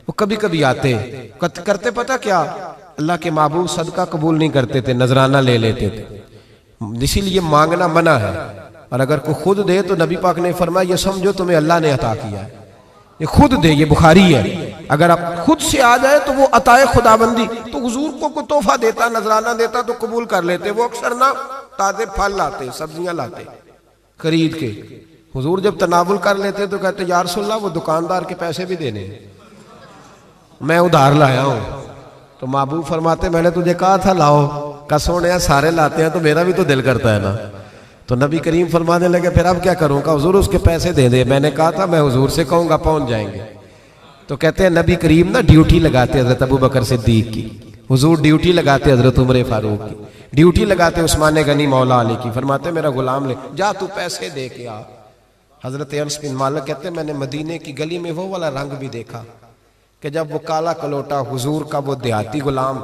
وہ کبھی کبھی آتے کرتے پتہ کیا، اللہ کے محبوب صدقہ قبول نہیں کرتے تھے، نذرانہ لے لیتے تھے. اسی لیے مانگنا منع ہے، اور اگر کوئی خود دے تو نبی پاک نے فرمایا یہ سمجھو تمہیں اللہ نے عطا کیا ہے، یہ خود دے. یہ بخاری ہے. اگر آپ خود سے آ جائے تو وہ عطائے خداوندی. تو حضور کو کوئی تحفہ دیتا، نذرانہ دیتا تو قبول کر لیتے. وہ اکثر نہ تازے پھل لاتے، سبزیاں لاتے خرید کے. حضور جب تناول کر لیتے تو کہتے یا رسول اللہ وہ دکاندار کے پیسے بھی دینے ہیں، میں ادھار لایا ہوں. تو محبوب فرماتے میں نے تجھے کہا تھا لاؤ، کسوڑے سارے لاتے ہیں تو میرا بھی تو دل کرتا ہے نا. تو نبی کریم فرمانے لگے پھر اب کیا کروں گا؟ حضور اس کے پیسے دے دے. میں نے کہا تھا میں حضور سے کہوں گا پہنچ جائیں گے. تو کہتے ہیں نبی کریم نا ڈیوٹی لگاتے حضرت ابو بکر صدیق کی، حضور ڈیوٹی لگاتے حضرت عمر فاروق کی، ڈیوٹی لگاتے عثمان غنی مولا علی کی. فرماتے میرا غلام لے جا تو پیسے دے کے آ. حضرت انس بن مالک کہتے ہیں میں نے مدینے کی گلی میں وہ والا رنگ بھی دیکھا کہ جب وہ کالا کلوٹا حضور کا وہ دیہاتی غلام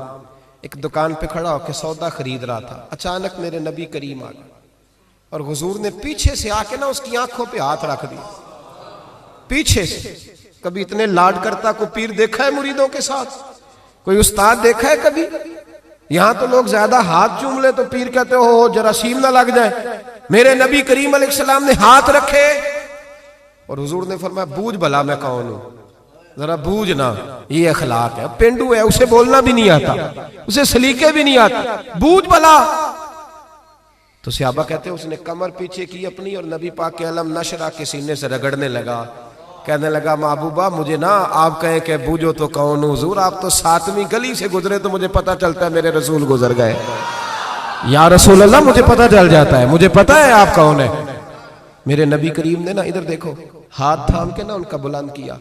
ایک دکان پہ کھڑا ہو کے سودا خرید رہا تھا، اچانک میرے نبی کریم آ گئے اور حضور نے پیچھے سے آ کے نا اس کی آنکھوں پہ ہاتھ رکھ دیا پیچھے سے. کبھی اتنے لاڈ کرتا کوئی پیر دیکھا ہے مریدوں کے ساتھ؟ کوئی استاد دیکھا ہے کبھی؟ یہاں تو لوگ زیادہ ہاتھ چوم لے تو پیر کہتے ہو جراثیم نہ لگ جائے. میرے نبی کریم علیہ السلام نے ہاتھ رکھے اور حضور نے فرمایا بوجھ بھلا میں کون ہوں, ذرا بوجھ نا. یہ اخلاق ہے. پینڈو ہے, اسے بولنا بھی نہیں آتا, اسے سلیقے بھی نہیں آتے, بوجھ بھلا. تو صحابہ کہتے ہیں اس نے کمر پیچھے کی اپنی اور نبی پاک کے علم نشرہ کے سینے سے رگڑنے لگا. کہنے لگا محبوبہ مجھے نا آپ کہیں کہ بوجھو تو کون ہوں. حضور آپ تو 7ویں گلی سے گزرے تو مجھے پتا چلتا ہے میرے رسول گزر گئے. یا رسول اللہ مجھے پتا چل جاتا ہے, مجھے پتا ہے آپ کون ہے. میرے نبی کریم نے نا ادھر دیکھو ہاتھ تھام کے نا ان کا بلند کیا,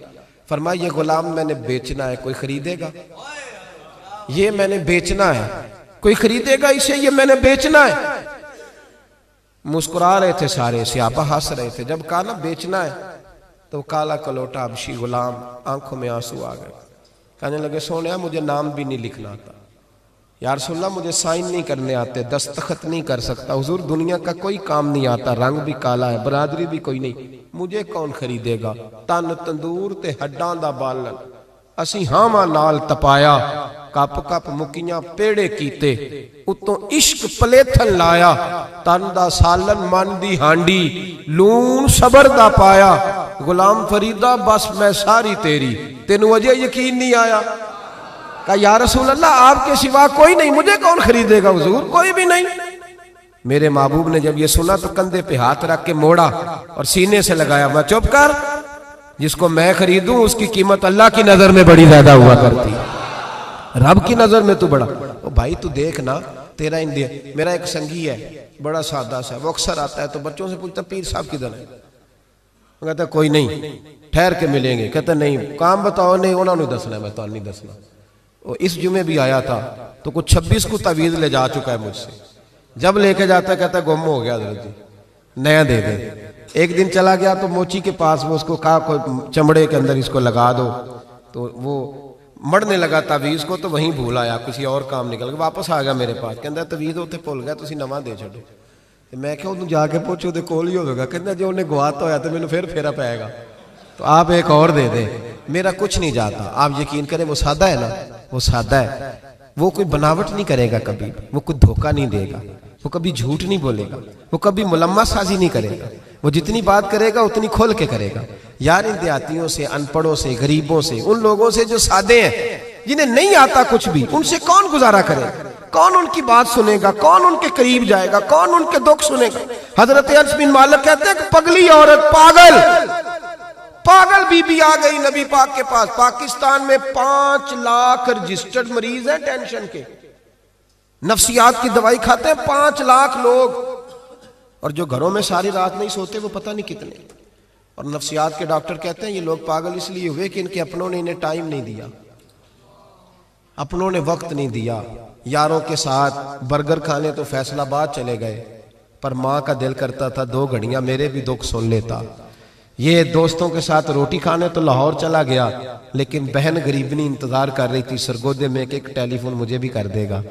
فرمایا یہ غلام میں نے بیچنا ہے, کوئی خریدے گا؟ یہ میں نے بیچنا ہے, کوئی خریدے گا اسے؟ یہ میں نے بیچنا ہے. مسکرا رہے تھے سارے, صحابہ ہنس رہے تھے. جب کہا نا بیچنا ہے تو کالا کلوٹا حبشی غلام آنکھوں میں آنسو آ گئے. کہنے لگے سونیا مجھے نام بھی نہیں لکھنا آتا, یا رسول اللہ مجھے سائن نہیں کرنے آتے, دستخط نہیں کر سکتا. حضور دنیا کا کوئی کام نہیں آتا, رنگ بھی کالا ہے, برادری بھی کوئی نہیں, مجھے کون خریدے گا؟ تن تندور تے ہڈاں دا بالن اسی ہاواں نال تپایا, کپ کپ مکیاں پیڑے کیتے, اتوں عشق پلیتھن لایا, تن دا سالن من دی ہانڈی لون صبر دا پایا. غلام فریدہ بس میں ساری تیری, تینوں اجے یقین نہیں آیا؟ کہا یا رسول اللہ آپ کے سوا کوئی نہیں, مجھے کون خریدے گا؟ حضور کوئی بھی نہیں. میرے محبوب نے جب یہ سنا تو کندھے پہ ہاتھ رکھ کے موڑا اور سینے سے لگایا, میں چپ کر, جس کو میں خریدوں اس کی قیمت اللہ کی نظر میں بڑی زیادہ ہوا کرتی, رب کی نظر میں تو بڑا. او بھائی تو دیکھ نا تیرا انڈیا. میرا ایک سنگھی ہے بڑا سادہ سا, وہ اکثر آتا ہے تو بچوں سے پوچھتا پیر صاحب کدھر ہے؟ وہ کہتا کوئی نہیں, ٹھہر کے ملیں گے. کہتا نہیں کام بتاؤ. نہیں انہوں نے دسنا ہے, میں تو نہیں دسنا. وہ اس جمعے بھی آیا تھا تو کچھ 26 کو تعویذ لے جا چکا ہے مجھ سے. جب لے کے جاتا ہے کہتا ہے گم ہو گیا حضرت جی, نیا دے دے. ایک دن چلا گیا تو موچی کے پاس, وہ اس کو کہا کوئی چمڑے کے اندر اس کو لگا دو, تو وہ مڑنے لگا تعویذ کو, تو وہیں بھول آیا, کسی اور کام نکل گیا. واپس آ گیا میرے پاس, کہتا تعویذ ہوتے بھول گیا, تسی نواں دے چھڈو. میں کہ انہوں جا کے پوچھو دے کول ہی ہوگا. کہتا جو انہیں گواتا ہویا تو مینوں پھر پھیرا پائے گا, تو آپ ایک اور دے دیں. میرا کچھ نہیں جاتا, آپ یقین کریں وہ سادہ ہے نا, وہ سادہ ہے, وہ کوئی بناوٹ نہیں کرے گا کبھی, وہ کوئی دھوکہ نہیں دے گا, وہ کبھی جھوٹ نہیں بولے گا, وہ کبھی ملمہ سازی نہیں کرے گا. وہ جتنی بات کرے گا اتنی کھول کے کرے گا. یار ان دیہاتیوں سے, ان پڑھوں سے, غریبوں سے, ان لوگوں سے جو سادے ہیں, جنہیں نہیں آتا کچھ بھی, ان سے کون گزارا کرے گا؟ کون ان کی بات سنے گا؟ کون ان کے قریب جائے گا؟ کون ان کے دکھ سنے گا؟ حضرت انس بن مالک کہتے ہیں کہ پگلی عورت, پاگل بی بی آ گئی نبی پاک کے پاس. پاکستان میں 5 لاکھ رجسٹرڈ مریض ہیں ٹینشن کے, نفسیات کی دوائی کھاتے ہیں 5 لاکھ لوگ, اور جو گھروں میں ساری رات نہیں سوتے وہ پتہ نہیں کتنے. اور نفسیات کے ڈاکٹر کہتے ہیں یہ لوگ پاگل اس لیے ہوئے کہ ان کے اپنوں نے انہیں ٹائم نہیں دیا, اپنوں نے وقت نہیں دیا. یاروں کے ساتھ برگر کھانے تو فیصل آباد چلے گئے, پر ماں کا دل کرتا تھا 2 گھڑیاں میرے بھی دکھ سن لیتا. یہ دوستوں کے ساتھ روٹی کھانے تو لاہور چلا گیا, لیکن بہن غریبنی انتظار کر رہی تھی سرگودے میں کہ ایک ٹیلی فون مجھے بھی کر دے گا.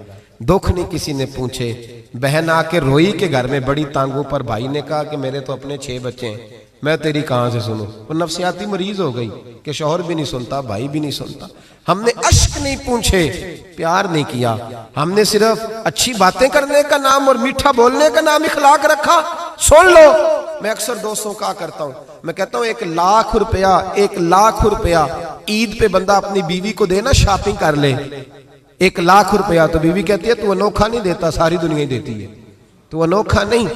دکھ نہیں کسی نے پوچھے, بہن آ کے روئی کے گھر میں بڑی تانگوں پر. بھائی نے کہا کہ میرے تو اپنے 6 بچے ہیں, میں تیری کہاں سے سنوں؟ وہ نفسیاتی مریض ہو گئی کہ شوہر بھی نہیں سنتا, بھائی بھی نہیں سنتا. ہم نے اشک نہیں پوچھے, پیار نہیں کیا, ہم نے صرف اچھی باتیں کرنے کا نام اور میٹھا بولنے کا نام اخلاق رکھا. سن لو, میں اکثر دوستوں کا کرتا ہوں, میں کہتا ہوں 1 لاکھ روپیہ عید پہ بندہ اپنی بیوی کو دینا, شاپنگ کر لے. 1 لاکھ روپیہ تو بیوی کہتی ہے تو انوکھا نہیں دیتا, ساری دنیا ہی دیتی ہے, تو انوکھا نہیں.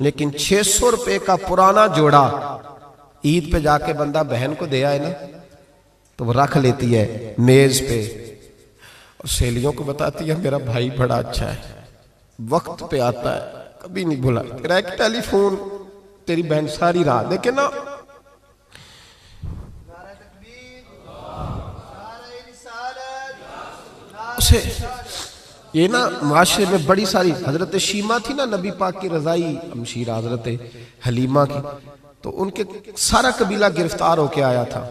لیکن 600 روپے کا پرانا جوڑا عید پہ جا کے بندہ بہن کو دے آئے نا, تو وہ رکھ لیتی ہے میز پہ, اور سہیلیوں کو بتاتی ہے میرا بھائی بڑا اچھا ہے, وقت پہ آتا ہے, کبھی نہیں بھولا. تیرا ایک ٹیلی فون تیری بہن ساری رات دیکھے نا. اسے یہ نا معاشرے میں بڑی ساری, حضرت شیمہ تھی نا نبی پاک کی رضائی ہمشیرہ, حضرت حلیمہ کی, تو ان کے سارا قبیلہ گرفتار ہو کے آیا تھا.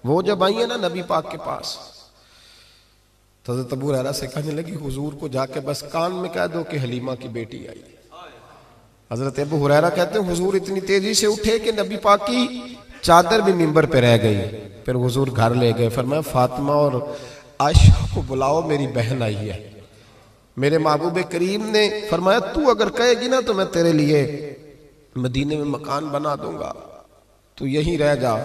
وہ جب آئی ہیں نا نبی پاک کے پاس, تو حضرت ابو ہریرہ سے کہنے لگی حضور کو جا کے بس کان میں کہہ دو کہ حلیمہ کی بیٹی آئی. حضرت ابو ہریرہ کہتے ہیں حضور اتنی تیزی سے اٹھے کہ نبی پاک کی چادر بھی منبر پہ رہ گئی. پھر حضور گھر لے گئے, فرمایا فاطمہ اور عائشہ کو بلاؤ, میری بہن آئی ہے. میرے محبوب کریم نے فرمایا تو اگر کہے گی نا تو میں تیرے لیے مدینے میں مکان بنا دوں گا، تو یہیں رہ جا۔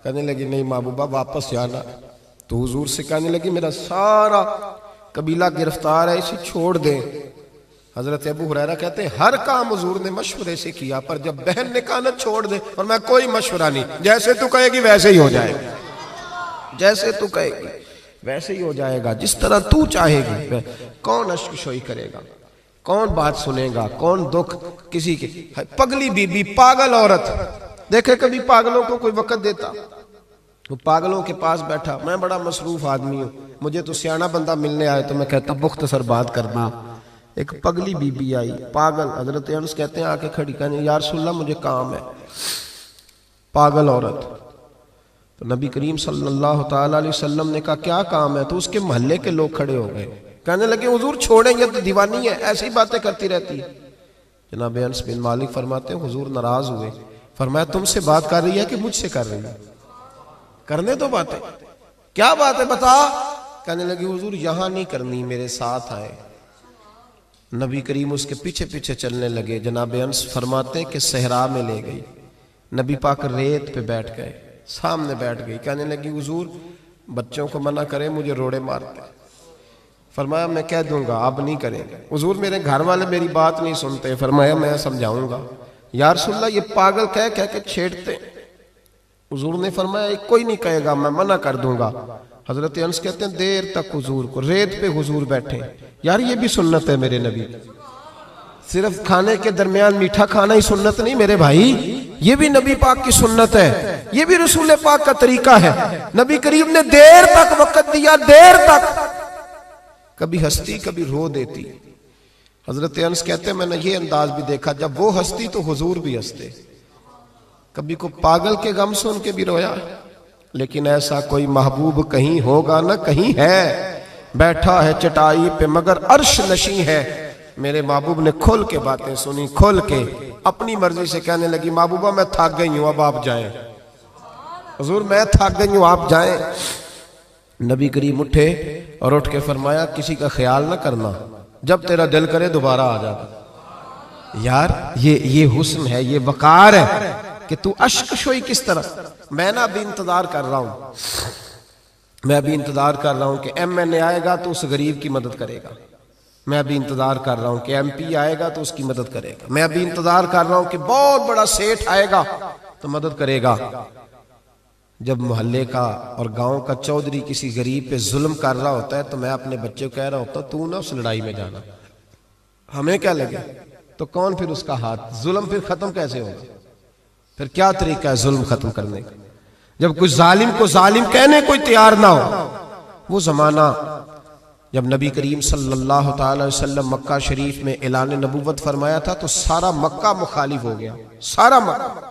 کہنے لگی نہیں محبوبہ واپس جانا۔ تو حضور سے کہنے لگی میرا سارا قبیلہ گرفتار ہے، اسے چھوڑ دیں۔ حضرت ابو ہریرہ کہتے ہیں ہر کام حضور نے مشورے سے کیا، پر جب بہن نے کہا نہ چھوڑ دے، اور میں کوئی مشورہ نہیں، جیسے تو کہے گی ویسے ہی ہو جائے گا، جیسے تو کہے گی ویسے ہی ہو جائے گا، جس طرح تو چاہے گی۔ کون اشک شوئی کرے گا، کون بات سنے گا، کون دکھ کسی کے۔ پگلی بی بی، پاگل عورت، دیکھے کبھی پاگلوں کو کوئی وقت دیتا؟ وہ پاگلوں کے پاس بیٹھا، میں بڑا مصروف آدمی ہوں، مجھے تو سیاںا بندہ ملنے آئے تو میں کہتا مختصر بات کرنا۔ ایک پگلی بی بی آئی، پاگل، حضرت انس کہتے ہیں آ کے کھڑی، کہنے یا رسول اللہ مجھے کام ہے۔ پاگل عورت، تو نبی کریم صلی اللہ تعالی علیہ وسلم نے کہا کیا کام ہے؟ تو اس کے محلے کے لوگ کھڑے ہو گئے، کہنے لگے حضور چھوڑیں گے تو دیوانی ہے، ایسی باتیں کرتی رہتی ہے۔ جناب انس بن مالک فرماتے ہیں حضور ناراض ہوئے، فرمایا تم سے بات کر رہی ہے کہ مجھ سے کر رہی ہے؟ کرنے دو باتیں، کیا بات ہے بتا؟ کہنے لگی حضور یہاں نہیں کرنی، میرے ساتھ آئے۔ نبی کریم اس کے پیچھے پیچھے چلنے لگے۔ جناب انس فرماتے ہیں کہ صحرا میں لے گئی، نبی پاک ریت پہ بیٹھ گئے، سامنے بیٹھ گئی، کہنے لگی حضور بچوں کو منع کریں، مجھے روڑے مارتے۔ فرمایا میں کہہ دوں گا، اب نہیں کریں گے۔ حضور میرے گھر والے میری بات نہیں سنتے۔ فرمایا میں سمجھاؤں گا۔ یا رسول اللہ یہ پاگل کہہ کہہ کے چھیڑتے۔ حضور نے فرمایا کوئی نہیں کہے گا، میں منع کر دوں گا۔ حضرت انس کہتے ہیں دیر تک حضور کو ریت پہ حضور بیٹھے۔ یار یہ بھی سنت ہے میرے نبی، صرف کھانے کے درمیان میٹھا کھانا ہی سنت نہیں میرے بھائی، یہ بھی نبی پاک کی سنت ہے، یہ بھی رسول پاک کا طریقہ ہے۔ نبی کریم نے دیر تک وقت دیا، دیر تک، کبھی ہنستی کبھی رو دیتی۔ حضرت انس کہتے ہیں میں نے یہ انداز بھی دیکھا، جب وہ ہنستی تو حضور بھی ہنستے، کبھی کو پاگل کے غم سن کے بھی رویا۔ لیکن ایسا کوئی محبوب کہیں ہوگا نہ کہیں ہے، بیٹھا ہے چٹائی پہ مگر عرش نشیں ہے۔ میرے محبوب نے کھل کے باتیں سنی، کھل کے اپنی مرضی سے کہنے لگی محبوبہ میں تھک گئی ہوں، اب آپ جائیں۔ حضور میں تھک گئی ہوں، آپ جائیں۔ نبی کریم اٹھے اور اٹھ کے فرمایا کسی کا خیال نہ کرنا، جب تیرا دل کرے دوبارہ آ جاتا۔ یار یہ حسن ہے، یہ وقار ہے کہ تو اشک شوئی کس طرح۔ میں نا ابھی انتظار کر رہا ہوں، میں ابھی انتظار کر رہا ہوں کہ ایم این اے آئے گا تو اس غریب کی مدد کرے گا، میں ابھی انتظار کر رہا ہوں کہ ایم پی آئے گا تو اس کی مدد کرے گا، میں ابھی انتظار کر رہا ہوں کہ بہت بڑا سیٹھ آئے گا تو مدد کرے گا۔ جب محلے کا اور گاؤں کا چودھری کسی غریب پہ ظلم کر رہا ہوتا ہے تو میں اپنے بچے کو کہہ رہا ہوتا تو نہ اس لڑائی میں جانا، ہمیں کیا لگے، تو کون پھر اس کا ہاتھ، ظلم پھر ختم کیسے ہوگا؟ پھر کیا طریقہ ہے ظلم ختم کرنے کا؟ جب کوئی ظالم کو ظالم کہنے کوئی تیار نہ ہو۔ وہ زمانہ جب نبی کریم صلی اللہ تعالی وسلم مکہ شریف میں اعلان نبوت فرمایا تھا تو سارا مکہ مخالف ہو گیا، سارا مکہ۔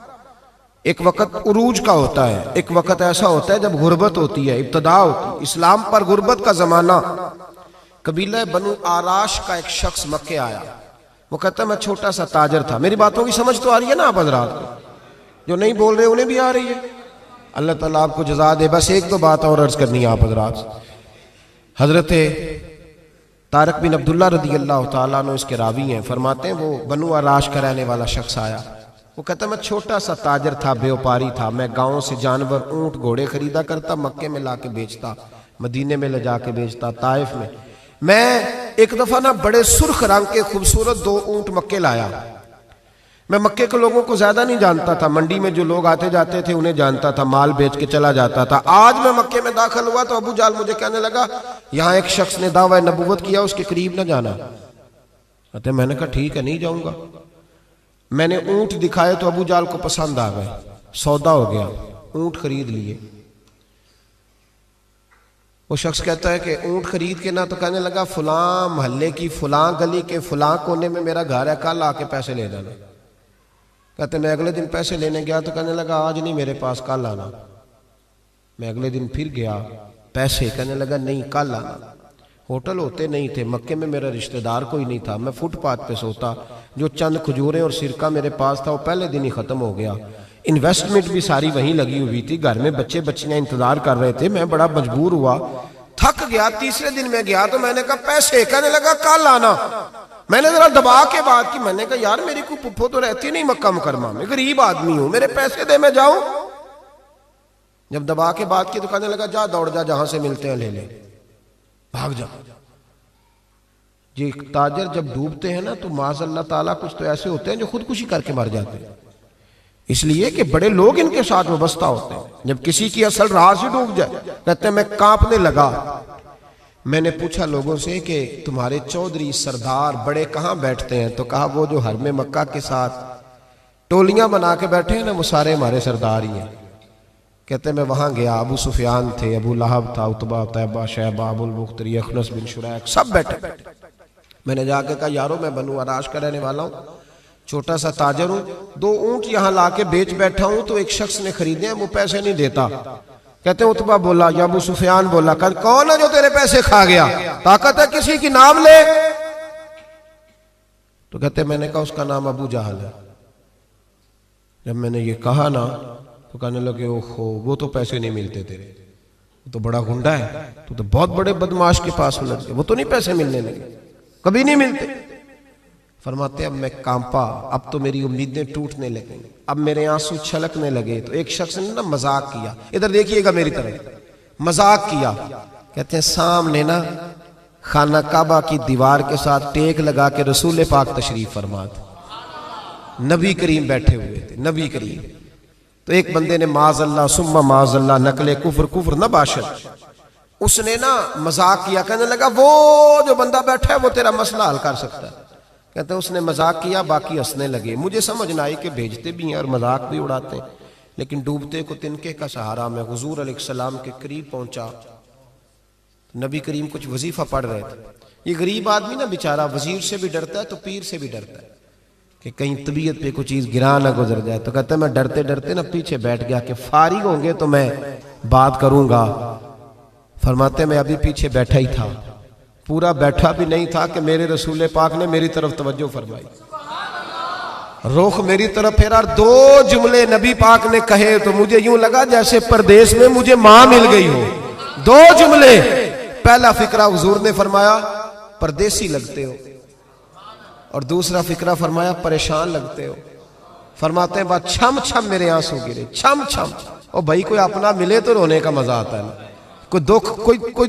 ایک وقت عروج کا ہوتا ہے، ایک وقت ایسا ہوتا ہے جب غربت ہوتی ہے، ابتدا ہوتی ہے، اسلام پر غربت کا زمانہ۔ قبیلہ بنو آراش کا ایک شخص مکے آیا، وہ کہتا ہے میں چھوٹا سا تاجر تھا۔ میری باتوں کی سمجھ تو آ رہی ہے نا آپ حضرات کو؟ جو نہیں بول رہے انہیں بھی آ رہی ہے؟ اللہ تعالیٰ آپ کو جزا دے۔ بس ایک دو بات اور عرض کرنی ہے آپ حضرات۔ حضرت طارق بن عبداللہ رضی اللہ تعالیٰ عنہ اس کے راوی ہیں، فرماتے ہیں وہ بنو آراش کا رہنے والا شخص آیا، وہ کہتا ہے میں چھوٹا سا تاجر تھا، بیوپاری تھا، میں گاؤں سے جانور اونٹ گھوڑے خریدا کرتا، مکے میں لا کے بیچتا، مدینے میں لے جا کے بیچتا، طائف میں۔ میں ایک دفعہ نا بڑے سرخ رنگ کے خوبصورت 2 اونٹ مکے لایا۔ میں مکے کے لوگوں کو زیادہ نہیں جانتا تھا، منڈی میں جو لوگ آتے جاتے تھے انہیں جانتا تھا، مال بیچ کے چلا جاتا تھا۔ آج میں مکے میں داخل ہوا تو ابو جال مجھے کہنے لگا یہاں ایک شخص نے دعویٰ نبوت کیا، اس کے قریب نہ جانا۔ کہتے میں نے کہا ٹھیک ہے نہیں جاؤں گا۔ میں نے اونٹ دکھائے تو ابو جال کو پسند آ گئے، سودا ہو گیا، اونٹ خرید لیے۔ وہ شخص کہتا ہے کہ اونٹ خرید کے نہ تو کہنے لگا فلاں محلے کی فلاں گلی کے فلاں کونے میں میرا گھر ہے، کل آ کے پیسے لے جانا۔ کہتے میں اگلے دن پیسے لینے گیا تو کہنے لگا آج نہیں میرے پاس، کل آنا۔ میں اگلے دن پھر گیا پیسے، کہنے لگا نہیں کل آنا۔ ہوٹل ہوتے نہیں تھے، مکے میں میرا رشتہ دار کوئی نہیں تھا، میں فٹ پاتھ پہ سوتا، جو چند کھجوریں اور سرکہ میرے پاس تھا وہ پہلے دن ہی ختم ہو گیا۔ انویسٹمنٹ بھی ساری وہیں لگی ہوئی تھی، گھر میں بچے بچیاں انتظار کر رہے تھے، میں بڑا مجبور ہوا، تھک گیا، تیسرے دن میں گیا تو میں نے کہا پیسے، کہنے لگا کل آنا۔ میں نے ذرا دبا کے بات کی، میں نے کہا یار میری کوئی پھپھو تو رہتی نہیں مکہ مکرمہ میں، غریب آدمی ہوں، میرے پیسے دے میں جاؤں۔ جب دبا کے بات کی تو کہنے لگا جا دوڑ جا، جہاں سے ملتے ہیں لے لے، بھاگ جا۔ یہ تاجر جب ڈوبتے ہیں نا تو معاذ اللہ تعالیٰ کچھ تو ایسے ہوتے ہیں جو خودکشی کر کے مر جاتے ہیں، اس لیے کہ بڑے لوگ ان کے ساتھ وابستہ ہوتے ہیں۔ جب کسی کی اصل راہ سے ڈوب جائے کہتے ہیں میں کانپنے لگا۔ میں نے پوچھا لوگوں سے کہ تمہارے چودھری سردار بڑے کہاں بیٹھتے ہیں؟ تو کہا وہ جو حرم مکہ کے ساتھ ٹولیاں بنا کے بیٹھے ہیں نا، وہ سارے ہمارے سردار ہی ہیں۔ کہتے ہیں میں وہاں گیا، ابو سفیان تھے، ابو لہب تھا، عتبہ، طیبہ، شیبہ، ابو البختری، اخنس بن شریک، سب بیٹھے۔ میں نے جا کے کہا یارو میں بنو عراش کا رہنے والا ہوں، چھوٹا سا تاجر ہوں، 2 اونٹ یہاں لا کے بیچ بیٹھا ہوں تو ایک شخص نے خریدے ہیں، وہ پیسے نہیں دیتا۔ کہتے ہیں عتبہ بولا یا ابو سفیان بولا، کون ہے جو تیرے پیسے کھا گیا؟ طاقت ہے کسی کی نام لے؟ تو کہتے ہیں میں نے کہا اس کا نام ابو جہل ہے۔ جب میں نے یہ کہا نا تو کہنے لگے اوہو وہ تو پیسے نہیں ملتے تیرے، وہ تو بڑا گنڈا ہے، تو بہت بڑے بدماش کے پاس لگ گئے، وہ تو نہیں پیسے ملنے لگے، کبھی نہیں ملتے۔ فرماتے اب میں کانپا، اب تو میری امیدیں ٹوٹنے لگیں، اب میرے آنسو چھلکنے لگے۔ تو ایک شخص نے نا مذاق کیا، ادھر دیکھیے گا میری طرف، مذاق کیا۔ کہتے ہیں سامنے نا خانہ کعبہ کی دیوار کے ساتھ ٹیک لگا کے رسول پاک تشریف فرما تھے، نبی کریم بیٹھے ہوئے تھے، نبی کریم۔ تو ایک بندے نے معاذ اللہ ثم معاذ اللہ نقل کفر نہ باشد، اس نے نا مذاق کیا، کہنے لگا وہ جو بندہ بیٹھا ہے وہ تیرا مسئلہ حل کر سکتا ہے۔ کہتے ہیں اس نے مذاق کیا، باقی ہنسنے لگے۔ مجھے سمجھ نہ آئی کہ بھیجتے بھی ہیں اور مذاق بھی اڑاتے ہیں، لیکن ڈوبتے کو تنکے کا سہارا میں حضور علیہ السلام کے قریب پہنچا۔ نبی کریم کچھ وظیفہ پڑھ رہے تھے۔ یہ غریب آدمی نا بیچارہ وزیر سے بھی ڈرتا ہے تو پیر سے بھی ڈرتا ہے کہ کہیں طبیعت پہ کوئی چیز گرا نہ گزر جائے۔ تو کہتا ہے میں ڈرتے ڈرتے نا پیچھے بیٹھ گیا کہ فارغ ہوں گے تو میں بات کروں گا۔ فرماتے میں ابھی پیچھے بیٹھا ہی تھا، پورا بیٹھا بھی نہیں تھا کہ میرے رسول پاک نے میری طرف توجہ فرمائی، رخ میری طرف پھیرا، 2 جملے نبی پاک نے کہے تو مجھے یوں لگا جیسے پردیس میں مجھے ماں مل گئی ہو۔ 2 جملے، پہلا فقرہ حضور نے فرمایا پردیسی لگتے ہو، اور دوسرا فقرہ فرمایا پریشان لگتے ہو۔ فرماتے ہیں بات چھم چھم میرے آنسو گرے، چھم چھم۔ اور بھائی کوئی اپنا ملے تو رونے کا مزہ آتا ہے نا، کوئی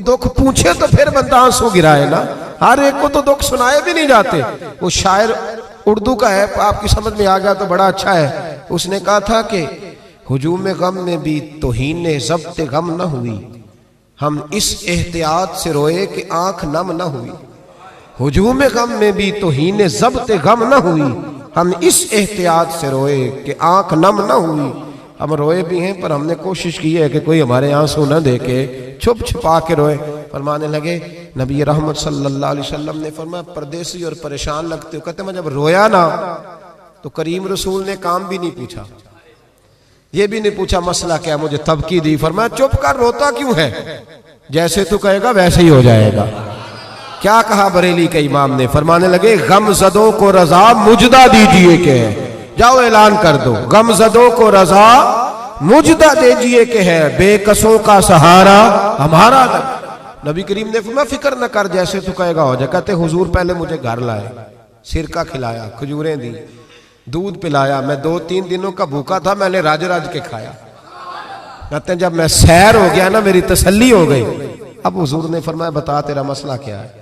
دکھ پوچھے تو پھر بندہ آنسو گرائے نا، ہر ایک کو تو دکھ سنائے بھی نہیں جاتے۔ وہ شاعر اردو کا ہے، آپ کی سمجھ میں آ گیا تو بڑا اچھا ہے۔ اس نے کہا تھا کہ ہجوم غم میں بھی توہین ضبط غم نہ ہوئی، ہم اس احتیاط سے روئے کہ آنکھ نم نہ ہوئی۔ ہجوم غم میں بھی توہین ضبط غم نہ ہوئی، ہم اس احتیاط سے روئے کہ آنکھ نم نہ ہوئی۔ ہم روئے بھی ہیں پر ہم نے کوشش کی ہے کہ کوئی ہمارے آنسو نہ دیکھے، چھپ چھپا کے روئے۔ فرمانے لگے نبی رحمت صلی اللہ علیہ وسلم نے فرمایا پردیسی اور پریشان لگتے ہو۔ کہتے ہیں میں جب رویا نا تو کریم رسول نے کام بھی نہیں پوچھا، یہ بھی نہیں پوچھا مسئلہ کیا، مجھے تبکی دی۔ فرمایا چپ کر، روتا کیوں ہے؟ جیسے تو کہے گا ویسے ہی ہو جائے گا۔ کیا کہا بریلی کے امام نے؟ فرمانے لگے غم زدوں کو رضا مجدہ دیجئے کہ ہے، جاؤ اعلان کر دو، غم زدوں کو رضا مجدہ دیجئے کہ ہے، بے کسوں کا سہارا ہمارا۔ نبی کریم نے فرمایا فکر نہ کر، جیسے تو کہے گا ہو جائے۔ کہتے حضور پہلے مجھے گھر لائے، سرکہ کھلایا، کھجوریں دی، دودھ پلایا، میں 2-3 دنوں کا بھوکا تھا، میں نے راج کے کھایا۔ کہتے ہیں جب میں سیر ہو گیا نا میری تسلی ہو گئی۔ اب حضور نے فرمایا بتا تیرا مسئلہ کیا ہے؟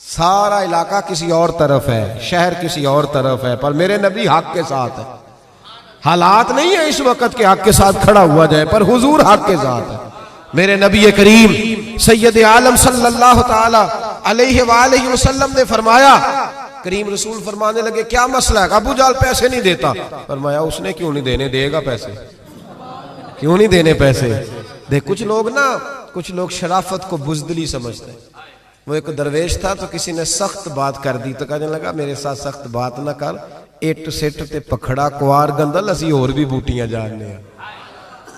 سارا علاقہ کسی اور طرف ہے، شہر کسی اور طرف ہے، پر میرے نبی حق کے ساتھ ہے۔ حالات نہیں ہے اس وقت کہ حق کے ساتھ کھڑا ہوا جائے، پر حضور حق کے ساتھ ہے۔ میرے نبی کریم سید عالم صلی اللہ تعالی علیہ وآلہ وسلم نے فرمایا، کریم رسول فرمانے لگے کیا مسئلہ ہے؟ ابو جہل پیسے نہیں دیتا۔ فرمایا اس نے کیوں نہیں دینے، دے گا پیسے، کیوں نہیں دینے پیسے؟ دیکھ کچھ لوگ شرافت کو بزدلی سمجھتے ہیں۔ وہ ایک درویش تھا تو کسی نے سخت بات کر دی تو کہنے لگا میرے ساتھ سخت بات نہ کر، اٹ سٹ تے پکھڑا کوار گندل، اسی اور بھی بوٹیاں جاننے ہیں۔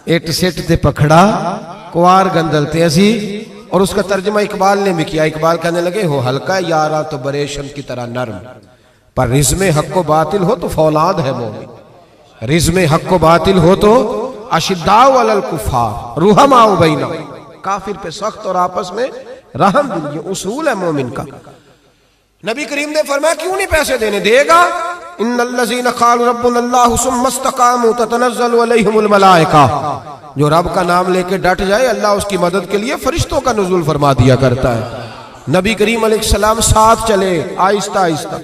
اٹ سٹ تے پکھڑا کوار گندل تے اسی، اور اس کا ترجمہ اقبال نے بھی کیا۔ اقبال کہنے لگے ہو ہلکا یارا تو بریشم کی طرح نرم، پر رزم حق و باطل ہو تو فولاد ہے مومن۔ رزم حق و باطل ہو تو اشداء علی الکفار رحماء بینہم۔ کافر پہ سخت اور آپس میں رحم دل، یہ اصول ہے مومن کا۔ نبی کریم نے فرمایا کیوں نہیں پیسے دینے، دے گا۔ ان الذین قالوا ربنا اللہ ثم استقاموا تتنزل علیہم الملائکہ، جو رب کا نام لے کے ڈٹ جائے اللہ اس کی مدد کے لیے فرشتوں کا نزول فرما دیا کرتا ہے۔ نبی کریم علیہ السلام ساتھ چلے آہستہ آہستہ،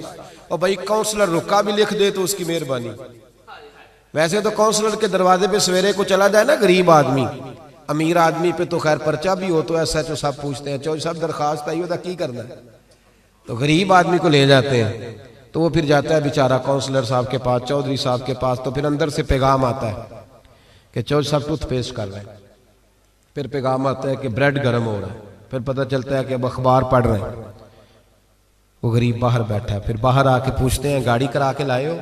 اور بھائی کونسلر رکا بھی لکھ دے تو اس کی مہربانی۔ ویسے تو کونسلر کے دروازے پہ سویرے کو چلا جائے نا غریب آدمی، امیر آدمی پہ تو خیر پرچہ بھی ہو تو ایسا جو سب پوچھتے ہیں چوہدری صاحب درخواست آئی ہوتا کی کرنا ہے، تو غریب آدمی کو لے جاتے ہیں تو وہ پھر جاتا ہے بیچارہ کونسلر صاحب کے پاس، چودھری صاحب کے پاس، تو پھر اندر سے پیغام آتا ہے کہ چودھری صاحب ٹوتھ پیسٹ کر رہے ہیں، پھر پیغام آتا ہے کہ بریڈ گرم ہو رہا ہے، پھر پتہ چلتا ہے کہ اب اخبار پڑھ رہے ہیں۔ وہ غریب باہر بیٹھا ہے، پھر باہر آ کے پوچھتے ہیں گاڑی کرا کے لائے ہو،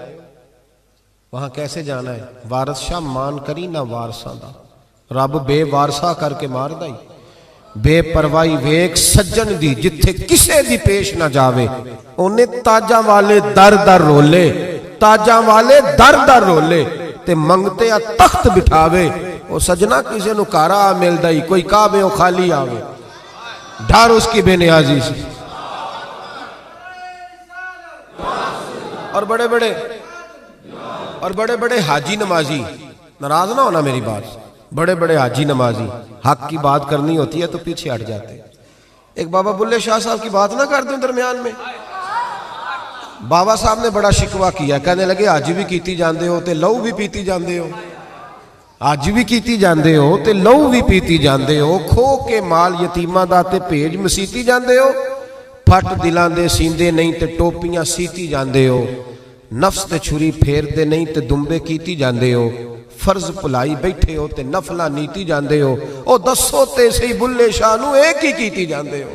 وہاں کیسے جانا ہے؟ وارث شاہ مان کری نہ وارثاں دا، رب بے وارثا کر کے مار دائی، بے پروائی ویک سجن دی جتھے کسے دی پیش نہ جاوے، انہیں تاجاں والے در در رولے، تاجاں والے در در رولے تے منگتے آ تخت بٹھاوے، وہ سجنا کسے نو کارا مل دائی، کوئی کعبے او خالی آوے، ڈھار اس کی بے نیازی سے۔ اور بڑے بڑے حاجی نمازی، ناراض نہ ہونا میری بات، بڑے بڑے حاجی نمازی حق کی بات کرنی ہوتی ہے تو پیچھے ہٹ جاتے ہیں۔ ایک بابا بلے شاہ صاحب کی بات نہ کر دوں درمیان میں، بابا صاحب نے بڑا شکوہ کیا، کہنے لگے حج بھی کیتی جاندے ہو تے لہو بھی پیتی جاندے ہو، حج بھی کیتی جاندے ہو تے لہو بھی پیتی جاندے ہو، کھو کے مال یتیماں دا تے بھیج مسیتی جاندے ہو، پھٹ دلاں دے سیندے نہیں تے ٹوپیاں سیتی جاندے ہو، نفس تے چھری پھیر دے نہیں تے دمبے کیتی جاندے ہو، فرض پلائی بیٹھے ہو تے نفلہ نیتی جاندے ہو، او دسو تے صحیح بلے شاہ نو ایک ہی کیتی جاندے ہو،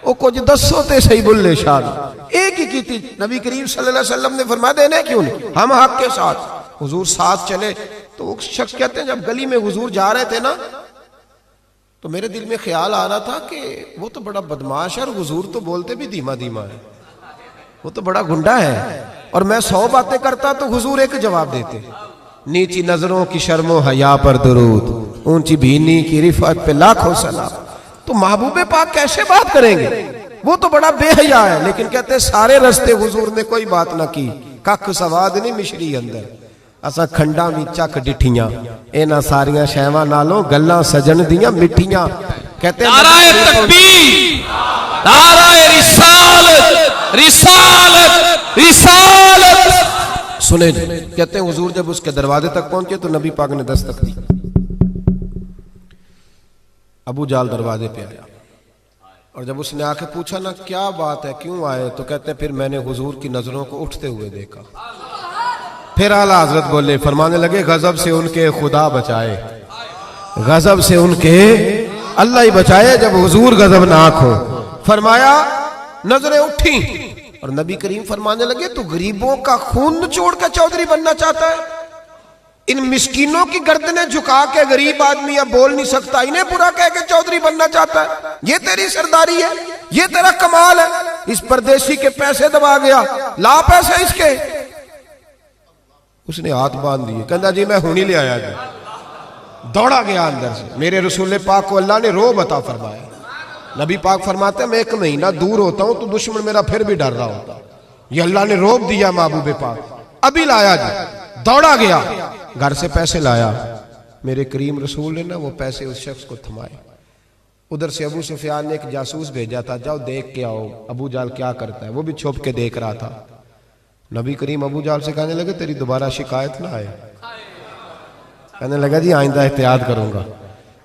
او کچھ دسو تے صحیح بلے شاہ نو ایک ہی کیتی۔ نبی کریم صلی اللہ علیہ وسلم نے فرمایا دینے کیوں نہیں، ہم حق کے ساتھ۔ حضور ساتھ چلے تو وہ شخص کہتے ہیں جب گلی میں حضور جا رہے تھے نا تو میرے دل میں خیال آ رہا تھا کہ وہ تو بڑا بدماش ہے اور حضور تو بولتے بھی دھیما دھیما ہے، وہ تو بڑا گنڈا ہے، اور میں 100 باتیں کرتا تو حضور ایک جواب دیتے، نیچی نظروں کی شرم و حیا پر درود، اونچی بینی کی رفعت پہ لاکھوں سلام۔ تو محبوب پاک کیسے بات کریں گے، وہ تو بڑا بے حیا ہے، لیکن کہتے سارے رستے حضور نے کوئی بات نہ کی، ککھ سواد نہیں مشری اندر، اسا کھنڈا بھی چک ڈٹھیاں، اینا ساریاں شہواں نالوں گلاں سجن دیاں مٹھیاں۔ کہتے نعرہ تکبیر، نعرہ رسالت، رسالت، رسالت۔ سنے جی، کہتے ہیں حضور جب اس کے دروازے تک پہنچے تو نبی پاک نے دستک دی، ابو جال دروازے پہ آیا، اور جب اس نے آ کے پوچھا نا کیا بات ہے کیوں آئے، تو کہتے ہیں پھر میں نے حضور کی نظروں کو اٹھتے ہوئے دیکھا، پھر اعلیٰ حضرت بولے، فرمانے لگے غضب سے ان کے خدا بچائے، غضب سے ان کے اللہ ہی بچائے جب حضور غضبناک ہو۔ فرمایا نظریں اٹھی اور نبی کریم فرمانے لگے تو غریبوں کا خون نچوڑ کے چودھری بننا چاہتا ہے، ان مسکینوں کی گردنیں جھکا کے غریب آدمی اب بول نہیں سکتا، انہیں برا کہہ کے چودھری بننا چاہتا ہے، یہ تیری سرداری ہے، یہ تیرا کمال ہے۔ اس پردیسی کے پیسے دبا گیا، لا پیسے اس کے، اس نے ہاتھ باندھ دیے، کہنا جی میں ہونی لے آیا جی، دوڑا گیا اندر سے۔ میرے رسول پاک کو اللہ نے روب عطا فرمایا، نبی پاک فرماتے ہیں میں 1 مہینہ دور ہوتا ہوں تو دشمن میرا پھر بھی ڈر رہا ہوتا، یہ اللہ نے روب دیا محبوب پاک، ابھی لایا جی، دوڑا گیا، گھر سے پیسے لایا، میرے کریم رسول نے نا وہ پیسے اس شخص کو تھمائے۔ ادھر سے ابو سفیان نے ایک جاسوس بھیجا تھا، جاؤ دیکھ کے آؤ ابو جال کیا کرتا ہے، وہ بھی چھپ کے دیکھ رہا تھا۔ نبی کریم ابو جال سے کہنے لگے تیری دوبارہ شکایت نہ آئے، کہنے لگا جی آئندہ احتیاط کروں گا۔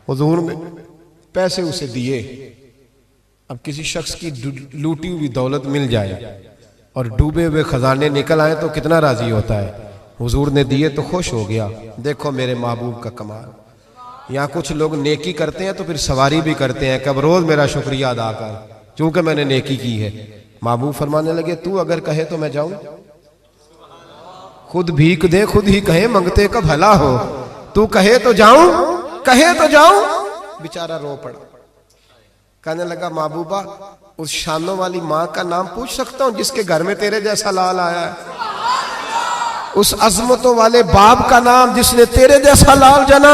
حضور نے پیسے اسے دیے، اب کسی شخص کی لوٹی ہوئی دولت مل جائے اور ڈوبے ہوئے خزانے نکل آئے تو کتنا راضی ہوتا ہے، حضور نے دیے تو خوش ہو گیا۔ دیکھو میرے محبوب کا کمال، یہاں کچھ لوگ نیکی کرتے ہیں تو پھر سواری بھی کرتے ہیں کہ اب روز میرا شکریہ ادا کر چونکہ میں نے نیکی کی ہے۔ محبوب فرمانے لگے تو اگر کہے تو میں جاؤں، خود بھیک دے خود ہی کہے منگتے کا بھلا ہو، تو کہے تو جاؤں، کہے تو جاؤں۔ بیچارہ رو پڑا، کہنے لگا محبوبہ اس شانوں والی ماں کا نام پوچھ سکتا ہوں جس کے گھر میں تیرے جیسا لال آیا ہے، اس عظمتوں والے باپ کا نام جس نے تیرے جیسا لال جنا،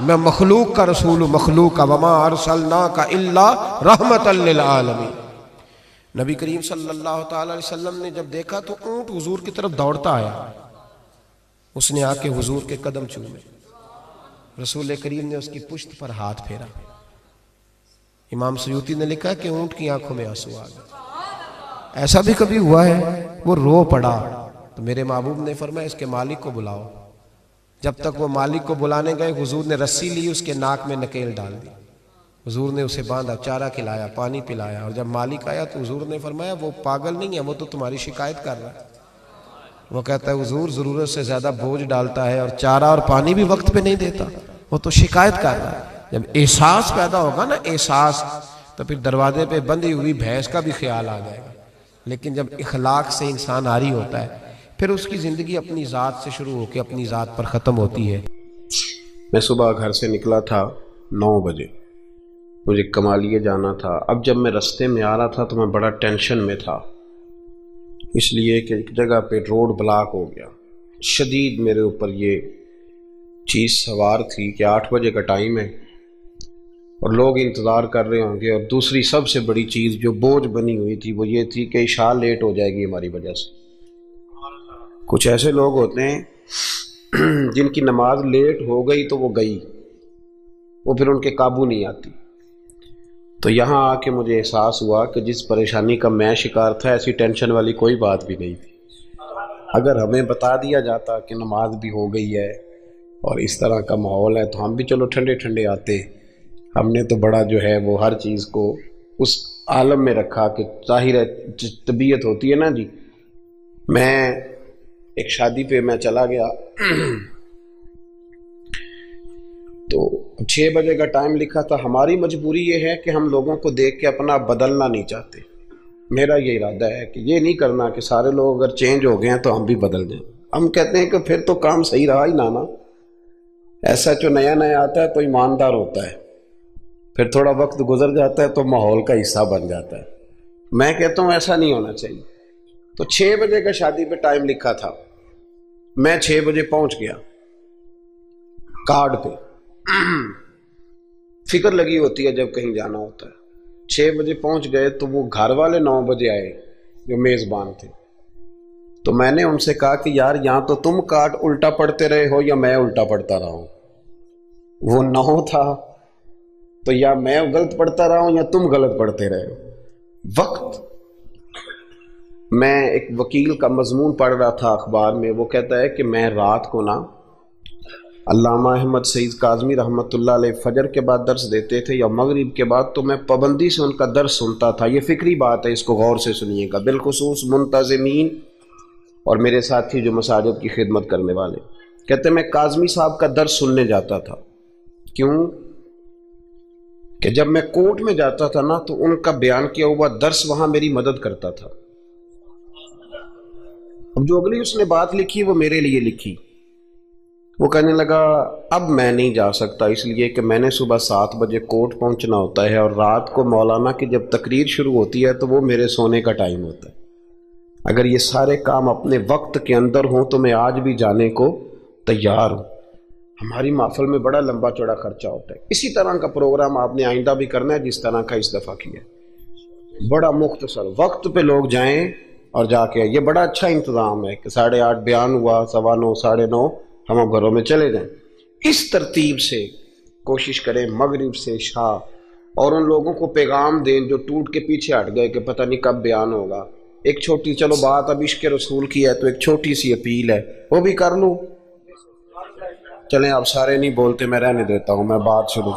میں مخلوق کا رسول ہوں، مخلوق کا، وما ارسلناک الا رحمۃ للعالمین۔ نبی کریم صلی اللہ تعالی علیہ وسلم نے جب دیکھا تو اونٹ حضور کی طرف دوڑتا آیا، اس نے آ کے حضور کے قدم چومے، رسول کریم نے اس کی پشت پر ہاتھ پھیرا۔ امام سیوطی نے لکھا کہ اونٹ کی آنکھوں میں آنسو آ گئے۔ ایسا بھی کبھی ہوا ہے وہ رو پڑا تو میرے محبوب نے فرمایا اس کے مالک کو بلاؤ۔ جب تک وہ مالک کو بلانے گئے حضور نے رسی لی، اس کے ناک میں نکیل ڈال دی، حضور نے اسے باندھا، چارہ کھلایا، پانی پلایا، اور جب مالک آیا تو حضور نے فرمایا وہ پاگل نہیں ہے، وہ تو تمہاری شکایت کر رہا ہے۔ وہ کہتا ہے حضور ضرورت سے زیادہ بوجھ ڈالتا ہے اور چارہ اور پانی بھی وقت پہ نہیں دیتا، وہ تو شکایت کر رہا ہے۔ جب احساس پیدا ہوگا نا، احساس، تو پھر دروازے پہ بندھی ہوئی بھینس کا بھی خیال آ جائے گا۔ لیکن جب اخلاق سے انسان عاری ہوتا ہے پھر اس کی زندگی اپنی ذات سے شروع ہو کے اپنی ذات پر ختم ہوتی ہے۔ میں صبح گھر سے نکلا تھا 9 بجے، مجھے کمالیے جانا تھا۔ اب جب میں رستے میں آ رہا تھا تو میں بڑا ٹینشن میں تھا، اس لیے کہ ایک جگہ پہ روڈ بلاک ہو گیا، شدید میرے اوپر یہ چیز سوار تھی کہ 8 بجے کا ٹائم ہے اور لوگ انتظار کر رہے ہوں گے، اور دوسری سب سے بڑی چیز جو بوجھ بنی ہوئی تھی وہ یہ تھی کہ عشاء لیٹ ہو جائے گی ہماری وجہ سے۔ کچھ ایسے لوگ ہوتے ہیں جن کی نماز لیٹ ہو گئی تو وہ گئی، وہ پھر ان کے قابو نہیں آتی۔ تو یہاں آ کے مجھے احساس ہوا کہ جس پریشانی کا میں شکار تھا ایسی ٹینشن والی کوئی بات بھی نہیں تھی۔ اگر ہمیں بتا دیا جاتا کہ نماز بھی ہو گئی ہے اور اس طرح کا ماحول ہے تو ہم بھی چلو ٹھنڈے ٹھنڈے آتے۔ ہم نے تو بڑا جو ہے وہ ہر چیز کو اس عالم میں رکھا کہ ظاہر ہے طبیعت ہوتی ہے نا جی۔ میں ایک شادی پہ میں چلا گیا تو 6 بجے کا ٹائم لکھا تھا۔ ہماری مجبوری یہ ہے کہ ہم لوگوں کو دیکھ کے اپنا بدلنا نہیں چاہتے۔ میرا یہ ارادہ ہے کہ یہ نہیں کرنا کہ سارے لوگ اگر چینج ہو گئے ہیں تو ہم بھی بدل جائیں۔ ہم کہتے ہیں کہ پھر تو کام صحیح رہا ہی نہ۔ ایسا جو نیا نیا آتا ہے تو ایماندار ہوتا ہے، پھر تھوڑا وقت گزر جاتا ہے تو ماحول کا حصہ بن جاتا ہے۔ میں کہتا ہوں ایسا نہیں ہونا چاہیے۔ تو 6 بجے کا شادی پہ ٹائم لکھا تھا، میں 6 بجے پہنچ گیا کارڈ پہ۔ فکر لگی ہوتی ہے جب کہیں جانا ہوتا ہے۔ 6 بجے پہنچ گئے تو وہ گھر والے 9 بجے آئے جو میزبان تھے، تو میں نے ان سے کہا کہ یار یہاں تو تم کارڈ الٹا پڑھتے رہے ہو یا میں الٹا پڑھتا رہا ہوں۔ وہ 9 تھا تو یا میں غلط پڑھتا رہا ہوں یا تم غلط پڑھتے رہے ہو۔ وقت، میں ایک وکیل کا مضمون پڑھ رہا تھا اخبار میں، وہ کہتا ہے کہ میں رات کو نا علامہ احمد سعید کاظمی رحمۃ اللہ علیہ فجر کے بعد درس دیتے تھے یا مغرب کے بعد، تو میں پابندی سے ان کا درس سنتا تھا۔ یہ فکری بات ہے، اس کو غور سے سنیے گا، بالخصوص منتظمین اور میرے ساتھی جو مساجد کی خدمت کرنے والے۔ کہتے ہیں میں کاظمی صاحب کا درس سننے جاتا تھا۔ کیوں؟ کہ جب میں کورٹ میں جاتا تھا نا تو ان کا بیان کیا ہوا درس وہاں میری مدد کرتا تھا۔ اب جو اگلی اس نے بات لکھی وہ میرے لیے لکھی۔ وہ کہنے لگا اب میں نہیں جا سکتا، اس لیے کہ میں نے صبح 7 بجے کورٹ پہنچنا ہوتا ہے اور رات کو مولانا کی جب تقریر شروع ہوتی ہے تو وہ میرے سونے کا ٹائم ہوتا ہے۔ اگر یہ سارے کام اپنے وقت کے اندر ہوں تو میں آج بھی جانے کو تیار ہوں۔ ہماری محفل میں بڑا لمبا چوڑا خرچہ ہوتا ہے، اسی طرح کا پروگرام آپ نے آئندہ بھی کرنا ہے جس طرح کا اس دفعہ کیا، بڑا مختصر وقت پہ لوگ جائیں اور جا کے، یہ بڑا اچھا انتظام ہے کہ 8:30 بیان ہوا، 9:15 9:30 ہم اب گھروں میں چلے جائیں۔ اس ترتیب سے کوشش کریں مغرب سے عشاء، اور ان لوگوں کو پیغام دیں جو ٹوٹ کے پیچھے ہٹ گئے کہ پتہ نہیں کب بیان ہوگا۔ ایک چھوٹی، چلو بات اب عشق رسول کی ہے تو ایک چھوٹی سی اپیل ہے، وہ بھی کر لوں۔ چلیں آپ سارے نہیں بولتے، میں رہنے دیتا ہوں، میں بات شروع۔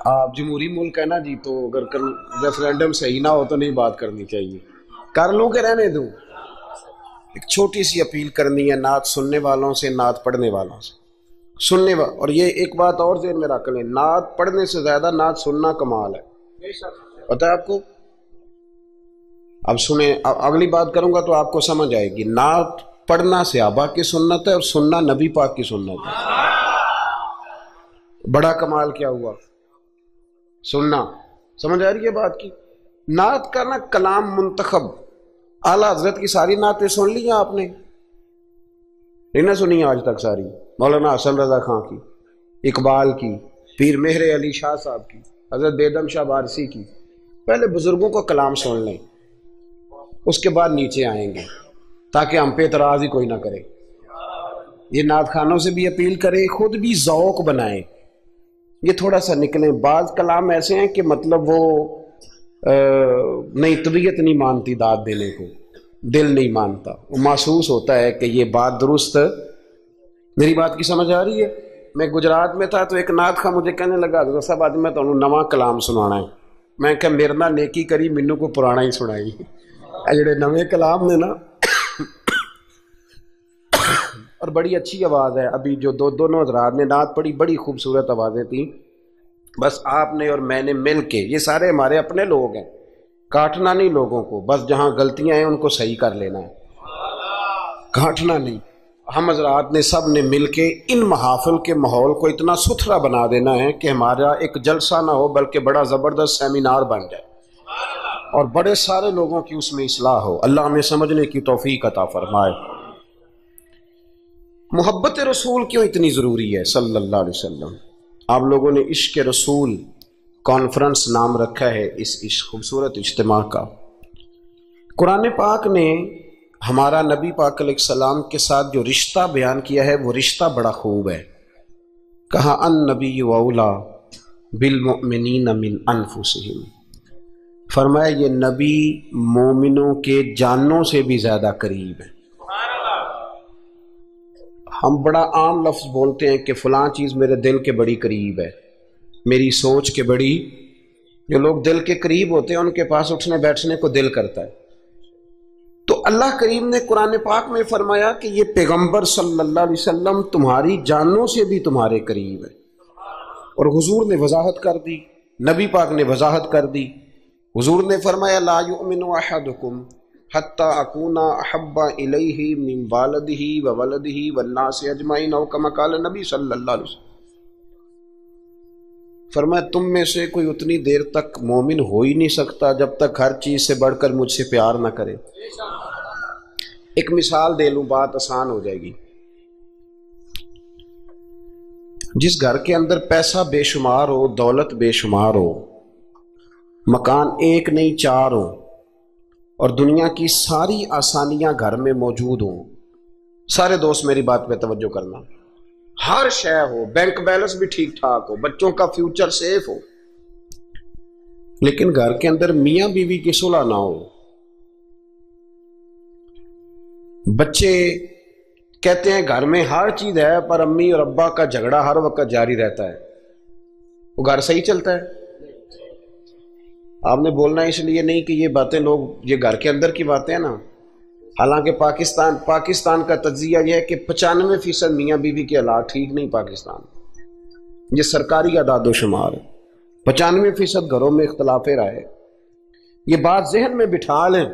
آپ جمہوری ملک ہے نا جی، تو اگر ریفرینڈم صحیح نہ ہو تو نہیں بات کرنی چاہیے، کر لوں کہ رہنے دوں؟ ایک چھوٹی سی اپیل کرنی ہے نعت سننے والوں سے، نعت پڑھنے والوں سے، اور یہ ایک بات اور ذہن میں رکھ لیں، نعت پڑھنے سے زیادہ نعت سننا کمال ہے، پتہ ہے آپ کو؟ اب سنیں، اگلی بات کروں گا تو آپ کو سمجھ آئے گی۔ نعت پڑھنا صحابہ کی سنت ہے اور سننا نبی پاک کی سنت ہے۔ بڑا کمال کیا ہوا، سننا، سمجھ آ رہی ہے بات کی؟ نعت کا نا کلام منتخب، اعلیٰ حضرت کی ساری نعتیں سن لی ہیں آپ نے؟ نہیں نہ سنی آج تک ساری؟ مولانا حسن رضا خان کی، اقبال کی، پیر مہر علی شاہ صاحب کی، حضرت بیدم شاہ بارسی کی، پہلے بزرگوں کو کلام سن لیں، اس کے بعد نیچے آئیں گے تاکہ ہم پہ اعتراض ہی کوئی نہ کرے۔ یہ نعت خانوں سے بھی اپیل کرے، خود بھی ذوق بنائیں، یہ تھوڑا سا نکلیں۔ بعض کلام ایسے ہیں کہ مطلب وہ نہیں، طبیعت نہیں مانتی داد دینے کو، دل نہیں مانتا، وہ محسوس ہوتا ہے کہ یہ بات درست۔ میری بات کی سمجھ آ رہی ہے؟ میں گجرات میں تھا تو ایک نعت خواں مجھے کہنے لگا حضرت صاحب آج میں تمہیں نواں کلام سنانا ہے۔ میں کہ میرے نال نیکی کری، مینوں کو پرانا ہی سنائی۔ جڑے نویں کلام نے نا، اور بڑی اچھی آواز ہے۔ ابھی جو دونوں حضرات نے نعت پڑھی بڑی خوبصورت آوازیں تھیں۔ بس آپ نے اور میں نے مل کے، یہ سارے ہمارے اپنے لوگ ہیں، کاٹنا نہیں لوگوں کو، بس جہاں غلطیاں ہیں ان کو صحیح کر لینا ہے، کاٹنا نہیں۔ ہم حضرات نے سب نے مل کے ان محافل کے ماحول کو اتنا ستھرا بنا دینا ہے کہ ہمارا ایک جلسہ نہ ہو بلکہ بڑا زبردست سیمینار بن جائے اور بڑے سارے لوگوں کی اس میں اصلاح ہو۔ اللہ ہمیں سمجھنے کی توفیق عطا فرمائے۔ محبت رسول کیوں اتنی ضروری ہے صلی اللہ علیہ وسلم؟ آپ لوگوں نے عشق رسول کانفرنس نام رکھا ہے اس خوبصورت اجتماع کا۔ قرآن پاک نے ہمارا نبی پاک علیہ السلام کے ساتھ جو رشتہ بیان کیا ہے وہ رشتہ بڑا خوب ہے۔ کہا ان نبی اولا بالمؤمنین من انفسہم، فرمایا یہ نبی مومنوں کے جانوں سے بھی زیادہ قریب ہے۔ ہم بڑا عام لفظ بولتے ہیں کہ فلاں چیز میرے دل کے بڑی قریب ہے، میری سوچ کے بڑی۔ جو لوگ دل کے قریب ہوتے ہیں ان کے پاس اٹھنے بیٹھنے کو دل کرتا ہے۔ تو اللہ کریم نے قرآن پاک میں فرمایا کہ یہ پیغمبر صلی اللہ علیہ وسلم تمہاری جانوں سے بھی تمہارے قریب ہے، اور حضور نے وضاحت کر دی، نبی پاک نے وضاحت کر دی۔ حضور نے فرمایا لا یؤمن احدکم حتی اکون احب الیہ من والدہ وولدہ والناس اجمعین، او کما قال نبی صلی اللہ علیہ وسلم۔ فرمایا تم میں سے کوئی اتنی دیر تک مومن ہو ہی نہیں سکتا جب تک ہر چیز سے بڑھ کر مجھ سے پیار نہ کرے۔ ایک مثال دے لوں، بات آسان ہو جائے گی۔ جس گھر کے اندر پیسہ بے شمار ہو، دولت بے شمار ہو، مکان ایک نہیں چار ہو، اور دنیا کی ساری آسانیاں گھر میں موجود ہوں، سارے دوست میری بات پہ توجہ کرنا، ہر شے ہو، بینک بیلنس بھی ٹھیک ٹھاک ہو، بچوں کا فیوچر سیف ہو، لیکن گھر کے اندر میاں بیوی کی صلح نہ ہو، بچے کہتے ہیں گھر میں ہر چیز ہے پر امی اور ابا کا جھگڑا ہر وقت جاری رہتا ہے، وہ گھر صحیح چلتا ہے؟ آپ نے بولنا اس لیے نہیں کہ یہ باتیں لوگ، یہ گھر کے اندر کی باتیں ہیں نا۔ حالانکہ پاکستان کا تجزیہ یہ ہے کہ 95% میاں بیوی کے حالات ٹھیک نہیں پاکستان، یہ سرکاری اعداد و شمار ہے۔ 95% گھروں میں اختلاف رائے۔ یہ بات ذہن میں بٹھا لیں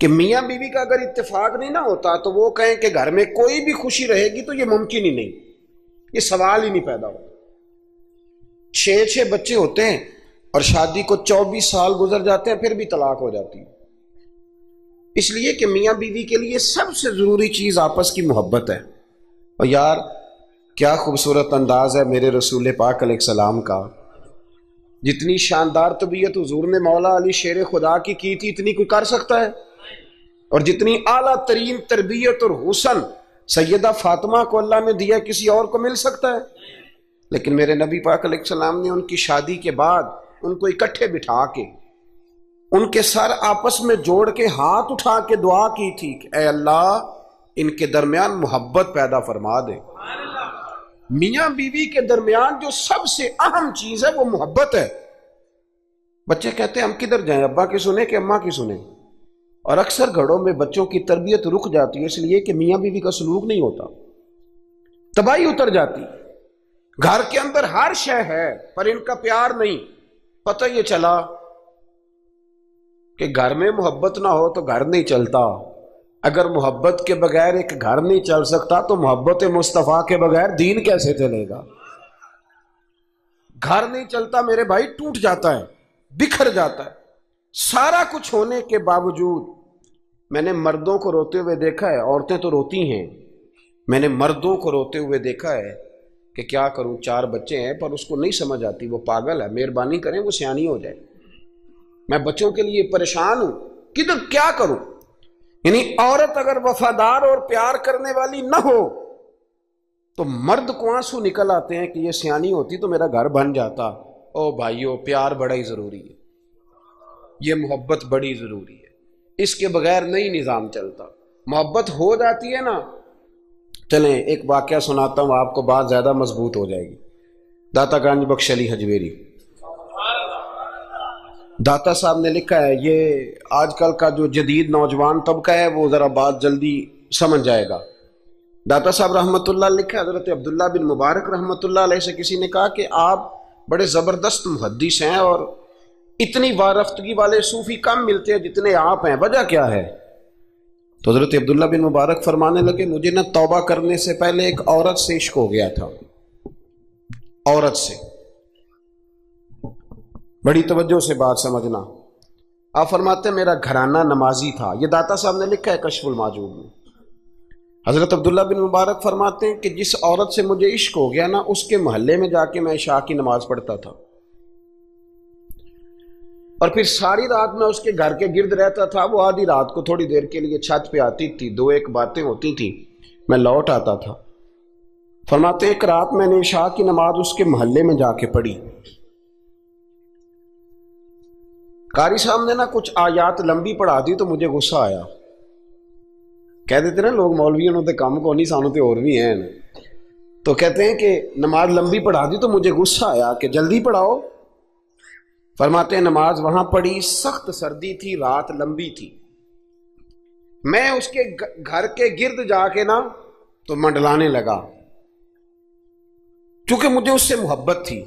کہ میاں بیوی کا اگر اتفاق نہیں نہ ہوتا تو وہ کہیں کہ گھر میں کوئی بھی خوشی رہے گی تو یہ ممکن ہی نہیں، یہ سوال ہی نہیں پیدا ہوتا۔ 6 بچے ہوتے ہیں اور شادی کو 24 سال گزر جاتے ہیں پھر بھی طلاق ہو جاتی ہے، اس لیے کہ میاں بیوی کے لیے سب سے ضروری چیز آپس کی محبت ہے۔ اور یار کیا خوبصورت انداز ہے میرے رسول پاک علیہ السلام کا، جتنی شاندار طبیعت حضور نے مولا علی شیر خدا کی تھی اتنی کوئی کر سکتا ہے؟ اور جتنی اعلیٰ ترین تربیت اور حسن سیدہ فاطمہ کو اللہ نے دیا کسی اور کو مل سکتا ہے؟ لیکن میرے نبی پاک علیہ السلام نے ان کی شادی کے بعد ان کو اکٹھے بٹھا کے ان کے سر آپس میں جوڑ کے ہاتھ اٹھا کے دعا کی تھی کہ اے اللہ ان کے درمیان محبت پیدا فرما دے۔ میاں بیوی کے درمیان جو سب سے اہم چیز ہے وہ محبت ہے۔ بچے کہتے ہیں ہم کدھر جائیں، ابا کی سنیں کہ اماں کی سنیں؟ اور اکثر گھروں میں بچوں کی تربیت رک جاتی ہے اس لیے کہ میاں بیوی کا سلوک نہیں ہوتا، تباہی اتر جاتی۔ گھر کے اندر ہر شے ہے پر ان کا پیار نہیں۔ پتہ یہ چلا کہ گھر میں محبت نہ ہو تو گھر نہیں چلتا۔ اگر محبت کے بغیر ایک گھر نہیں چل سکتا تو محبت مصطفیٰ کے بغیر دین کیسے چلے گا؟ گھر نہیں چلتا میرے بھائی، ٹوٹ جاتا ہے، بکھر جاتا ہے۔ سارا کچھ ہونے کے باوجود میں نے مردوں کو روتے ہوئے دیکھا ہے، عورتیں تو روتی ہیں، میں نے مردوں کو روتے ہوئے دیکھا ہے کہ کیا کروں، 4 بچے ہیں پر اس کو نہیں سمجھ آتی، وہ پاگل ہے، مہربانی کریں وہ سیانی ہو جائے، میں بچوں کے لیے پریشان ہوں، کدھر کیا کروں۔ یعنی عورت اگر وفادار اور پیار کرنے والی نہ ہو تو مرد کو آنسو نکل آتے ہیں کہ یہ سیانی ہوتی تو میرا گھر بن جاتا۔ او بھائیو، پیار بڑا ہی ضروری ہے، یہ محبت بڑی ضروری ہے، اس کے بغیر نہیں نظام چلتا۔ محبت ہو جاتی ہے نا، چلیں ایک واقعہ سناتا ہوں آپ کو، بات زیادہ مضبوط ہو جائے گی۔ داتا گنج بخش علی حجویری، داتا صاحب نے لکھا ہے، یہ آج کل کا جو جدید نوجوان طبقہ ہے وہ ذرا بات جلدی سمجھ جائے گا۔ داتا صاحب رحمۃ اللہ لکھا ہے، حضرت عبداللہ بن مبارک رحمۃ اللہ علیہ سے کسی نے کہا کہ آپ بڑے زبردست محدث ہیں اور اتنی وارفتگی والے صوفی کم ملتے ہیں جتنے آپ ہیں، وجہ کیا ہے؟ تو حضرت عبداللہ بن مبارک فرمانے لگے، مجھے نہ توبہ کرنے سے پہلے ایک عورت سے عشق ہو گیا تھا، عورت سے۔ بڑی توجہ سے بات سمجھنا۔ آپ فرماتے ہیں میرا گھرانہ نمازی تھا، یہ داتا صاحب نے لکھا ہے کشف الماجوب میں۔ حضرت عبداللہ بن مبارک فرماتے ہیں کہ جس عورت سے مجھے عشق ہو گیا نا، اس کے محلے میں جا کے میں عشاء کی نماز پڑھتا تھا، اور پھر ساری رات میں اس کے گھر کے گرد رہتا تھا۔ وہ آدھی رات کو تھوڑی دیر کے لیے چھت پہ آتی تھی، 2-1 باتیں ہوتی تھی، میں لوٹ آتا تھا۔ فرماتے ایک رات میں نے عشاء کی نماز اس کے محلے میں جا کے پڑھی، قاری صاحب نے نا کچھ آیات لمبی پڑھا دی تو مجھے غصہ آیا۔ کہہ دیتے نا لوگ مولویوں نے کام کو نہیں، سانو تے اور بھی ہیں، تو کہتے ہیں کہ نماز لمبی پڑھا دی تو مجھے غصہ آیا کہ جلدی پڑھاؤ۔ فرماتے ہیں نماز وہاں پڑھی، سخت سردی تھی، رات لمبی تھی، میں اس کے گھر کے گرد جا کے نا تو منڈلانے لگا، چونکہ مجھے اس سے محبت تھی۔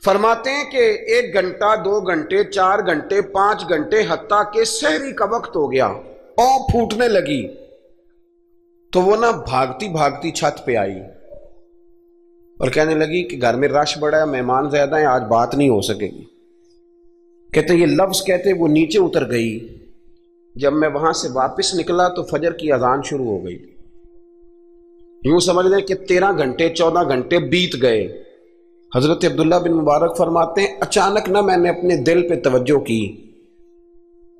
فرماتے ہیں کہ 1 گھنٹہ 2 گھنٹے 4 گھنٹے 5 گھنٹے حتیٰ کہ سحری کا وقت ہو گیا، اور پھوٹنے لگی، تو وہ نا بھاگتی بھاگتی چھت پہ آئی اور کہنے لگی کہ گھر میں رش بڑا ہے، مہمان زیادہ ہیں، آج بات نہیں ہو سکے گی۔ کہتے یہ لفظ کہتے وہ نیچے اتر گئی۔ جب میں وہاں سے واپس نکلا تو فجر کی اذان شروع ہو گئی، یوں سمجھ لیں کہ 13 گھنٹے 14 گھنٹے بیت گئے۔ حضرت عبداللہ بن مبارک فرماتے ہیں اچانک نہ میں نے اپنے دل پہ توجہ کی،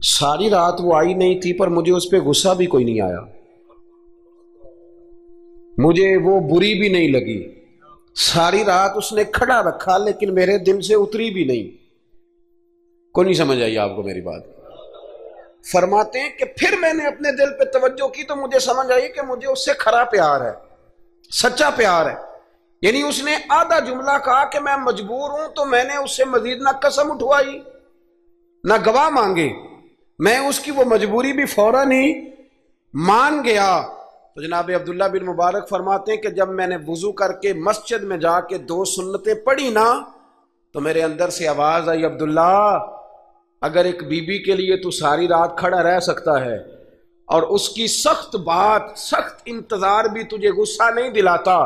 ساری رات وہ آئی نہیں تھی پر مجھے اس پہ غصہ بھی کوئی نہیں آیا، مجھے وہ بری بھی نہیں لگی، ساری رات اس نے کھڑا رکھا لیکن میرے دل سے اتری بھی نہیں۔ کوئی نہیں سمجھ آئی آپ کو میری بات؟ فرماتے ہیں کہ پھر میں نے اپنے دل پہ توجہ کی تو مجھے سمجھ آئی کہ مجھے اس سے کھرا پیار ہے، سچا پیار ہے۔ یعنی اس نے آدھا جملہ کہا کہ میں مجبور ہوں، تو میں نے اس سے مزید نہ قسم اٹھوائی نہ گواہ مانگے، میں اس کی وہ مجبوری بھی فوراً ہی مان گیا۔ تو جناب عبداللہ بن مبارک فرماتے ہیں کہ جب میں نے وضو کر کے مسجد میں جا کے 2 سنتیں پڑھی نا تو میرے اندر سے آواز آئی، عبداللہ اگر ایک بی بی کے لیے تو ساری رات کھڑا رہ سکتا ہے اور اس کی سخت بات سخت انتظار بھی تجھے غصہ نہیں دلاتا،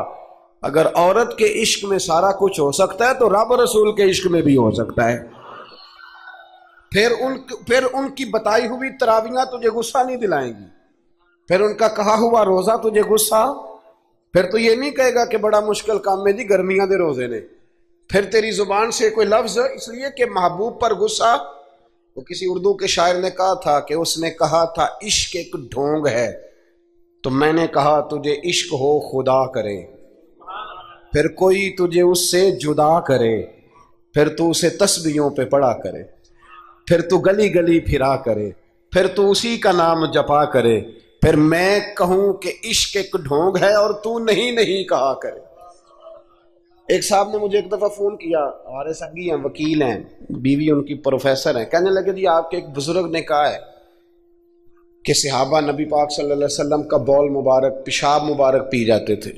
اگر عورت کے عشق میں سارا کچھ ہو سکتا ہے تو رب رسول کے عشق میں بھی ہو سکتا ہے۔ پھر ان کی بتائی ہوئی تراویحاں تجھے غصہ نہیں دلائیں گی، پھر ان کا کہا ہوا روزہ تجھے غصہ، پھر تو یہ نہیں کہے گا کہ بڑا مشکل کام ہے جی گرمیاں دے روزے نے، پھر تیری زبان سے کوئی لفظ، اس لیے کہ محبوب پر غصہ۔ وہ کسی اردو کے شاعر نے کہا تھا کہ اس نے کہا تھا عشق ایک ڈھونگ ہے، تو میں نے کہا تجھے عشق ہو خدا کرے، پھر کوئی تجھے اس سے جدا کرے، پھر تو اسے تسبیحوں پہ پڑھا کرے، پھر تو گلی گلی پھرا کرے، پھر تو اسی کا نام جپا کرے، پھر میں کہوں کہ عشق ایک ڈھونگ ہے اور تو نہیں کہا کرے۔ ایک صاحب نے مجھے ایک دفعہ فون کیا، ہمارے سنگی ہیں، وکیل ہیں، بیوی ان کی پروفیسر ہیں، کہنے لگے جی آپ کے ایک بزرگ نے کہا ہے کہ صحابہ نبی پاک صلی اللہ علیہ وسلم کا بول مبارک پیشاب مبارک پی جاتے تھے۔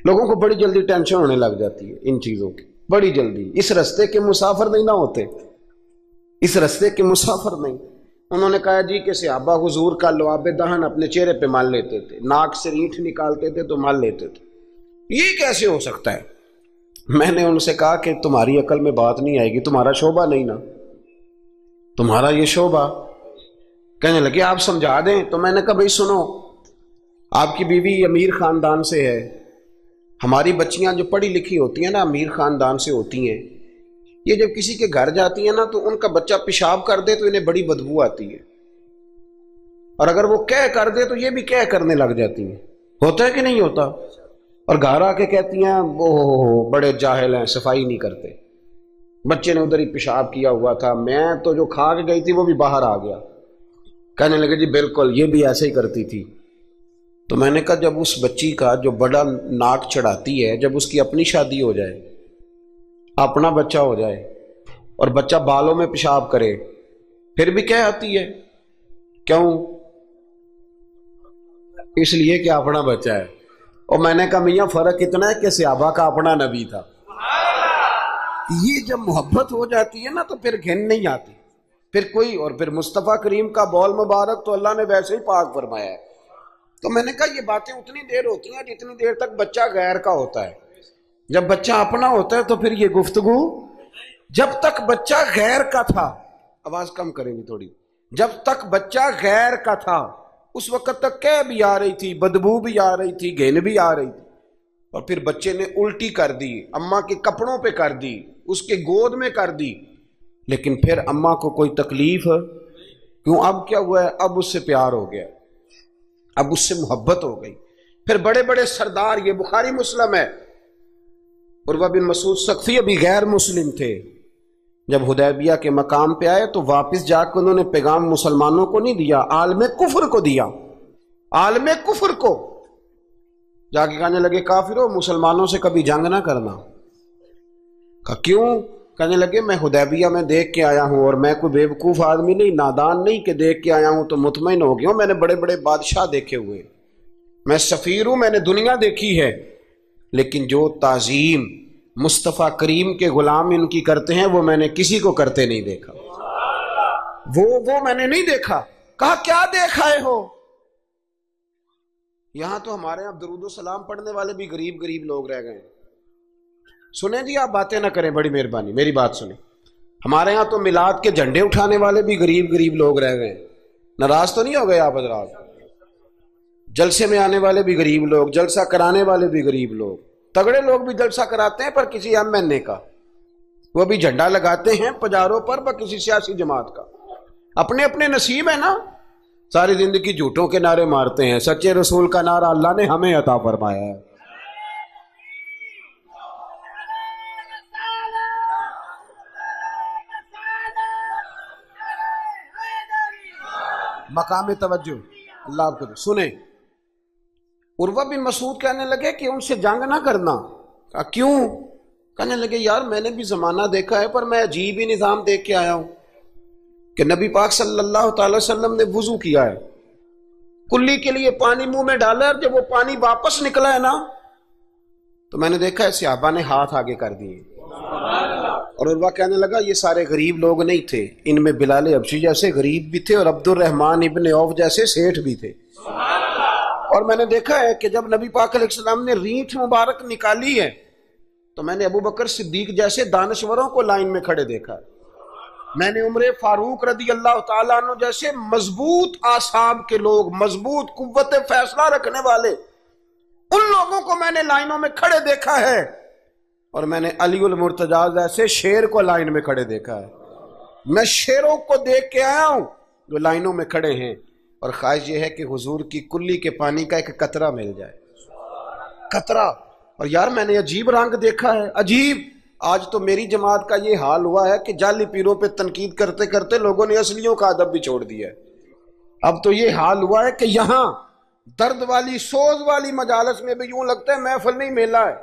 لوگوں کو بڑی جلدی ٹینشن ہونے لگ جاتی ہے ان چیزوں کی، بڑی جلدی۔ اس رستے کے مسافر نہیں نہ ہوتے، اس رستے کے مسافر نہیں۔ انہوں نے کہا جی کہ صحابہ حضور کا لعاب دہن اپنے چہرے پہ مال لیتے تھے، ناک سے ریٹھ نکالتے تھے تو مال لیتے تھے، یہ کیسے ہو سکتا ہے؟ میں نے ان سے کہا کہ تمہاری عقل میں بات نہیں آئے گی، تمہارا شعبہ نہیں نا، تمہارا یہ شعبہ۔ کہنے لگے آپ سمجھا دیں، تو میں نے کہا بھائی سنو، آپ کی بیوی امیر خاندان سے ہے، ہماری بچیاں جو پڑھی لکھی ہوتی ہیں نا، امیر خاندان سے ہوتی ہیں، یہ جب کسی کے گھر جاتی ہیں نا تو ان کا بچہ پیشاب کر دے تو انہیں بڑی بدبو آتی ہے، اور اگر وہ کہہ کر دے تو یہ بھی کہہ کرنے لگ جاتی ہیں. ہوتا ہے کہ نہیں ہوتا؟ اور گھر آ کے کہتی ہیں وہ بڑے جاہل ہیں، صفائی نہیں کرتے، بچے نے ادھر ہی پیشاب کیا ہوا تھا، میں تو جو کھا کے گئی تھی وہ بھی باہر آ گیا. کہنے لگے جی بالکل یہ بھی ایسے ہی کرتی تھی. تو میں نے کہا جب اس بچی کا جو بڑا ناک چڑھاتی ہے، جب اس کی اپنی شادی ہو جائے، اپنا بچہ ہو جائے اور بچہ بالوں میں پیشاب کرے، پھر بھی کیا آتی ہے؟ کیوں؟ اس لیے کہ اپنا بچہ ہے. اور میں نے کہا میاں فرق اتنا ہے کہ صحابہ کا اپنا نبی تھا. یہ جب محبت ہو جاتی ہے نا تو پھر گھن نہیں آتی پھر کوئی. اور پھر مصطفیٰ کریم کا بول مبارک تو اللہ نے ویسے ہی پاک فرمایا ہے. تو میں نے کہا یہ باتیں اتنی دیر ہوتی ہیں جتنی دیر تک بچہ غیر کا ہوتا ہے. جب بچہ اپنا ہوتا ہے تو پھر یہ گفتگو. جب تک بچہ غیر کا تھا، آواز کم کریں گی تھوڑی، جب تک بچہ غیر کا تھا اس وقت تک کہہ بھی آ رہی تھی، بدبو بھی آ رہی تھی، گھن بھی آ رہی تھی. اور پھر بچے نے الٹی کر دی، اماں کے کپڑوں پہ کر دی، اس کے گود میں کر دی، لیکن پھر اماں کو کوئی تکلیف کیوں؟ اب کیا ہوا ہے؟ اب اس سے پیار ہو گیا، اب اس سے محبت ہو گئی. پھر بڑے بڑے سردار، یہ بخاری مسلم ہے، عروہ بن مسعود ثقفی ابھی غیر مسلم تھے، جب حدیبیہ کے مقام پہ آئے تو واپس جا کے انہوں نے پیغام مسلمانوں کو نہیں دیا، عالم کفر کو دیا. عالم کفر کو جا کے کہنے لگے کافرو، مسلمانوں سے کبھی جنگ نہ کرنا. کہا کیوں؟ کہنے لگے میں حدیبیہ میں دیکھ کے آیا ہوں، اور میں کوئی بے وقوف آدمی نہیں، نادان نہیں کہ دیکھ کے آیا ہوں تو مطمئن ہو گیا ہوں. میں نے بڑے بڑے بادشاہ دیکھے ہوئے، میں سفیر ہوں، میں نے دنیا دیکھی ہے، لیکن جو تعظیم مصطفیٰ کریم کے غلام ان کی کرتے ہیں وہ میں نے کسی کو کرتے نہیں دیکھا. وہ میں نے نہیں دیکھا. کہا کیا دیکھ آئے ہو؟ یہاں تو ہمارے یہاں درود و سلام پڑھنے والے بھی غریب غریب لوگ رہ گئے. سنیں جی، آپ باتیں نہ کریں، بڑی مہربانی میری بات سنیں. ہمارے یہاں تو میلاد کے جھنڈے اٹھانے والے بھی غریب غریب لوگ رہ گئے. ناراض تو نہیں ہو گئے آپ حضرات؟ جلسے میں آنے والے بھی غریب لوگ، جلسہ کرانے والے بھی غریب لوگ. تگڑے لوگ بھی جلسہ کراتے ہیں پر کسی ایم این اے کا، وہ بھی جھنڈا لگاتے ہیں پجاروں پر کسی سیاسی جماعت کا. اپنے اپنے نصیب ہے نا. ساری زندگی جھوٹوں کے نعرے مارتے ہیں، سچے رسول کا نعرہ اللہ نے ہمیں عطا فرمایا ہے. مقام توجہ اللہ آپ کو سنیں. عروہ بن مسعود کہنے لگے کہ ان سے جنگ نہ کرنا. کہا کیوں؟ کہنے لگے یار میں نے بھی زمانہ دیکھا ہے، پر میں عجیب ہی نظام دیکھ کے آیا ہوں کہ نبی پاک صلی اللہ تعالی وسلم نے وضو کیا ہے، کلی کے لیے پانی منہ میں ڈالا، اور جب وہ پانی واپس نکلا ہے نا تو میں نے دیکھا ہے صحابہ نے ہاتھ آگے کر دیے. اور عروہ کہنے لگا یہ سارے غریب لوگ نہیں تھے، ان میں بلال حبشی جیسے غریب بھی تھے اور عبد الرحمن ابن عوف جیسے سیٹھ بھی تھے. اور میں نے دیکھا ہے کہ جب نبی پاک علیہ السلام نے ریٹھ مبارک نکالی ہے تو میں نے ابو بکر صدیق جیسے دانشوروں کو لائن میں کھڑے دیکھا ہے. میں نے عمر فاروق رضی اللہ تعالیٰ عنہ جیسے مضبوط اعصاب کے لوگ، مضبوط قوت فیصلہ رکھنے والے، ان لوگوں کو میں نے لائنوں میں کھڑے دیکھا ہے. اور میں نے علی المرتضیٰ جیسے شیر کو لائن میں کھڑے دیکھا ہے. میں شیروں کو دیکھ کے آیا ہوں جو لائنوں میں کھڑے ہیں، اور خواہش یہ ہے کہ حضور کی کلی کے پانی کا ایک قطرہ مل جائے. قطرہ. اور یار میں نے عجیب رنگ دیکھا ہے، عجیب. آج تو میری جماعت کا یہ حال ہوا ہے کہ جعلی پیروں پہ تنقید کرتے کرتے لوگوں نے اصلیوں کا ادب بھی چھوڑ دیا ہے. اب تو یہ حال ہوا ہے کہ یہاں درد والی سوز والی مجالس میں بھی یوں لگتا ہے محفل نہیں میلہ ہے.